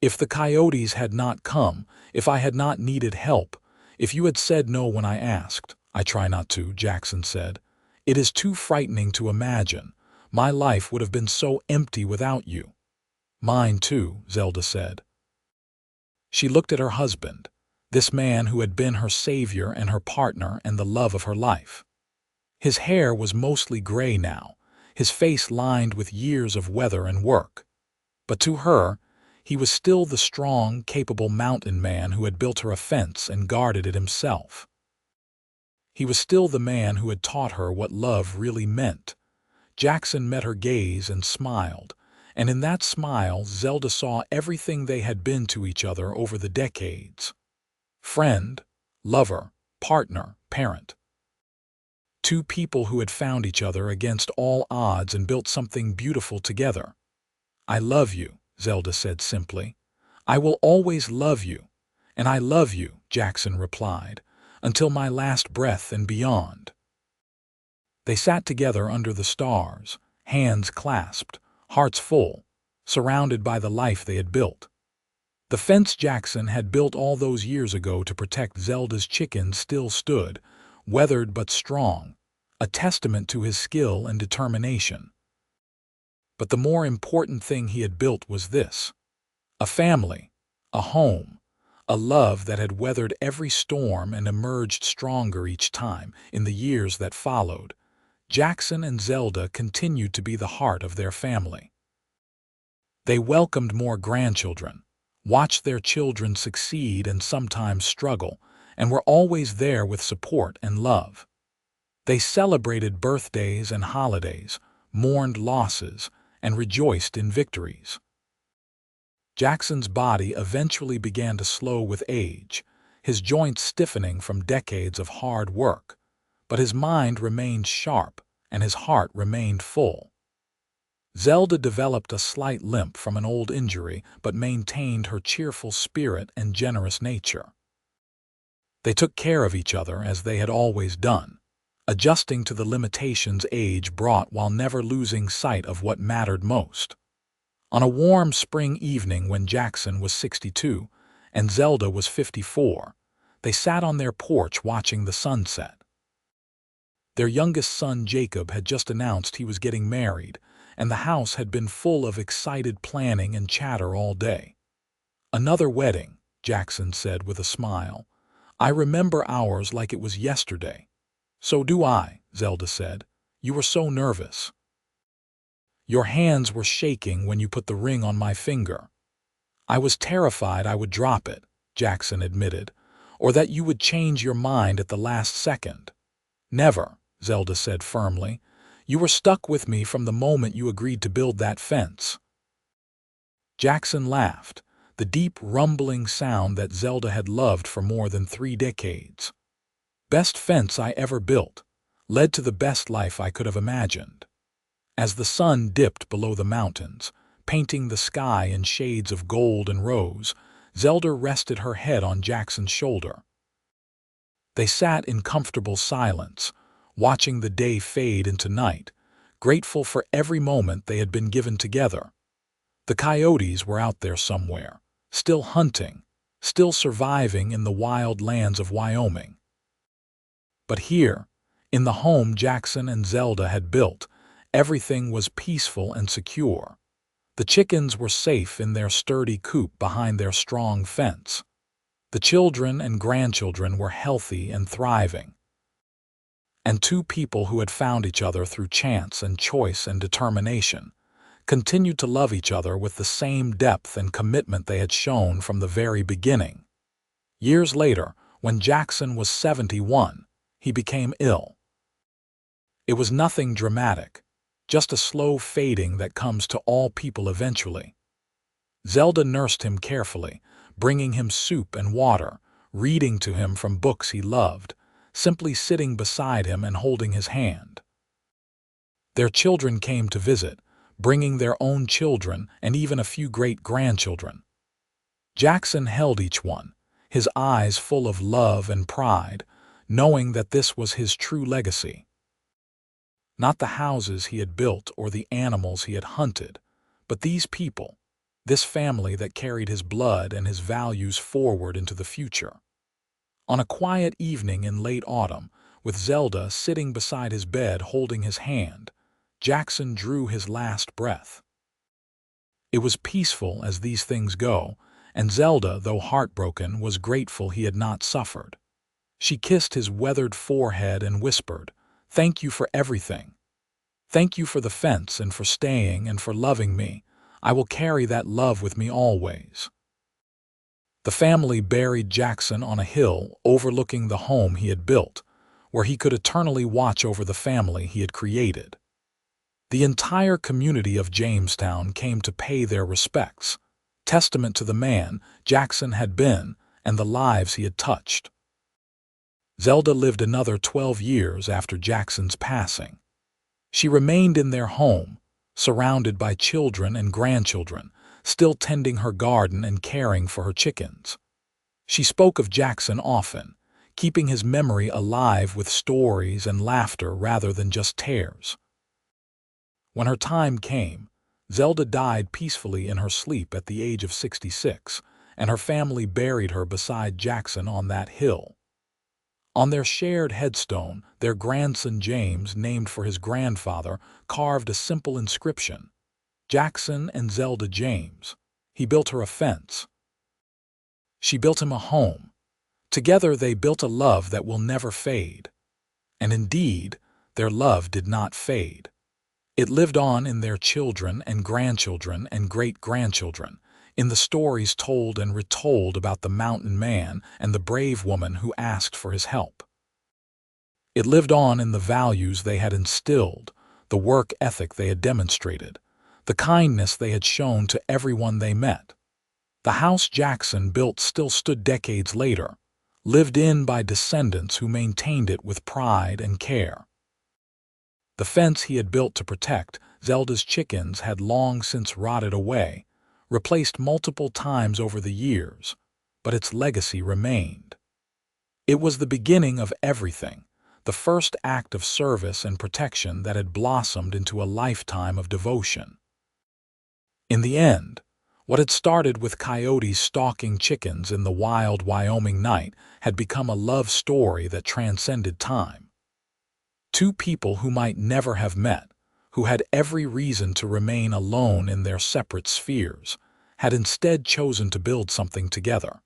"If the coyotes had not come, if I had not needed help, if you had said no when I asked, I try not to, Jackson said. It is too frightening to imagine. My life would have been so empty without you. Mine too, Zelda said. She looked at her husband, this man who had been her savior and her partner and the love of her life. His hair was mostly gray now, his face lined with years of weather and work. But to her, he was still the strong, capable mountain man who had built her a fence and guarded it himself. He was still the man who had taught her what love really meant. Jackson met her gaze and smiled, and in that smile Zelda saw everything they had been to each other over the decades. Friend, lover, partner, parent. Two people who had found each other against all odds and built something beautiful together. I love you, Zelda said simply. I will always love you. And I love you, Jackson replied, until my last breath and beyond. They sat together under the stars, hands clasped, hearts full, surrounded by the life they had built. The fence Jackson had built all those years ago to protect Zelda's chickens still stood, weathered but strong, a testament to his skill and determination. But the more important thing he had built was this: a family, a home, a love that had weathered every storm and emerged stronger each time. In the years that followed, Jackson and Zelda continued to be the heart of their family. They welcomed more grandchildren, watched their children succeed and sometimes struggle, and were always there with support and love. They celebrated birthdays and holidays, mourned losses, and rejoiced in victories. Jackson's body eventually began to slow with age, his joints stiffening from decades of hard work, but his mind remained sharp and his heart remained full. Zelda developed a slight limp from an old injury but maintained her cheerful spirit and generous nature. They took care of each other as they had always done, adjusting to the limitations age brought while never losing sight of what mattered most. On a warm spring evening when Jackson was 62 and Zelda was 54, they sat on their porch watching the sunset. Their youngest son Jacob had just announced he was getting married, and the house had been full of excited planning and chatter all day. "Another wedding," Jackson said with a smile. "I remember ours like it was yesterday." "So do I," Zelda said. "You were so nervous. Your hands were shaking when you put the ring on my finger." "I was terrified I would drop it," Jackson admitted, "or that you would change your mind at the last second." "Never," Zelda said firmly. "You were stuck with me from the moment you agreed to build that fence." Jackson laughed, the deep rumbling sound that Zelda had loved for more than 3 decades. "Best fence I ever built, led to the best life I could have imagined." As the sun dipped below the mountains, painting the sky in shades of gold and rose, Zelda rested her head on Jackson's shoulder. They sat in comfortable silence, watching the day fade into night, grateful for every moment they had been given together. The coyotes were out there somewhere, still hunting, still surviving in the wild lands of Wyoming. But here, in the home Jackson and Zelda had built, everything was peaceful and secure. The chickens were safe in their sturdy coop behind their strong fence. The children and grandchildren were healthy and thriving. And two people who had found each other through chance and choice and determination continued to love each other with the same depth and commitment they had shown from the very beginning. Years later, when Jackson was 71, he became ill. It was nothing dramatic, just a slow fading that comes to all people eventually. Zelda nursed him carefully, bringing him soup and water, reading to him from books he loved, simply sitting beside him and holding his hand. Their children came to visit, bringing their own children and even a few great-grandchildren. Jackson held each one, his eyes full of love and pride, knowing that this was his true legacy. Not the houses he had built or the animals he had hunted, but these people, this family that carried his blood and his values forward into the future. On a quiet evening in late autumn, with Zelda sitting beside his bed holding his hand, Jackson drew his last breath. It was peaceful as these things go, and Zelda, though heartbroken, was grateful he had not suffered. She kissed his weathered forehead and whispered, "Thank you for everything. Thank you for the fence and for staying and for loving me. I will carry that love with me always." The family buried Jackson on a hill overlooking the home he had built, where he could eternally watch over the family he had created. The entire community of Jamestown came to pay their respects, testament to the man Jackson had been and the lives he had touched. Zelda lived another 12 years after Jackson's passing. She remained in their home, surrounded by children and grandchildren, still tending her garden and caring for her chickens. She spoke of Jackson often, keeping his memory alive with stories and laughter rather than just tears. When her time came, Zelda died peacefully in her sleep at the age of 66, and her family buried her beside Jackson on that hill. On their shared headstone, their grandson James, named for his grandfather, carved a simple inscription, "Jackson and Zelda James. He built her a fence. She built him a home. Together they built a love that will never fade." And indeed, their love did not fade. It lived on in their children and grandchildren and great-grandchildren, in the stories told and retold about the mountain man and the brave woman who asked for his help. It lived on in the values they had instilled, the work ethic they had demonstrated, the kindness they had shown to everyone they met. The house Jackson built still stood decades later, lived in by descendants who maintained it with pride and care. The fence he had built to protect Zelda's chickens had long since rotted away, replaced multiple times over the years, but its legacy remained. It was the beginning of everything, the first act of service and protection that had blossomed into a lifetime of devotion. In the end, what had started with coyotes stalking chickens in the wild Wyoming night had become a love story that transcended time. Two people who might never have met, who had every reason to remain alone in their separate spheres, had instead chosen to build something together.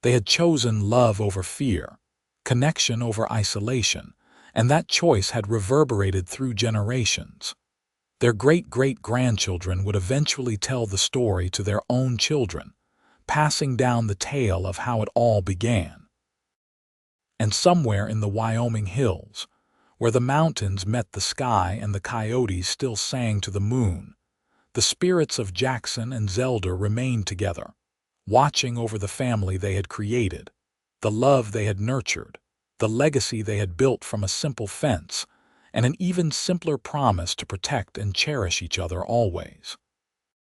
They had chosen love over fear, connection over isolation, and that choice had reverberated through generations. Their great-great-grandchildren would eventually tell the story to their own children, passing down the tale of how it all began. And somewhere in the Wyoming hills, where the mountains met the sky and the coyotes still sang to the moon, the spirits of Jackson and Zelda remained together, watching over the family they had created, the love they had nurtured, the legacy they had built from a simple fence, and an even simpler promise to protect and cherish each other always.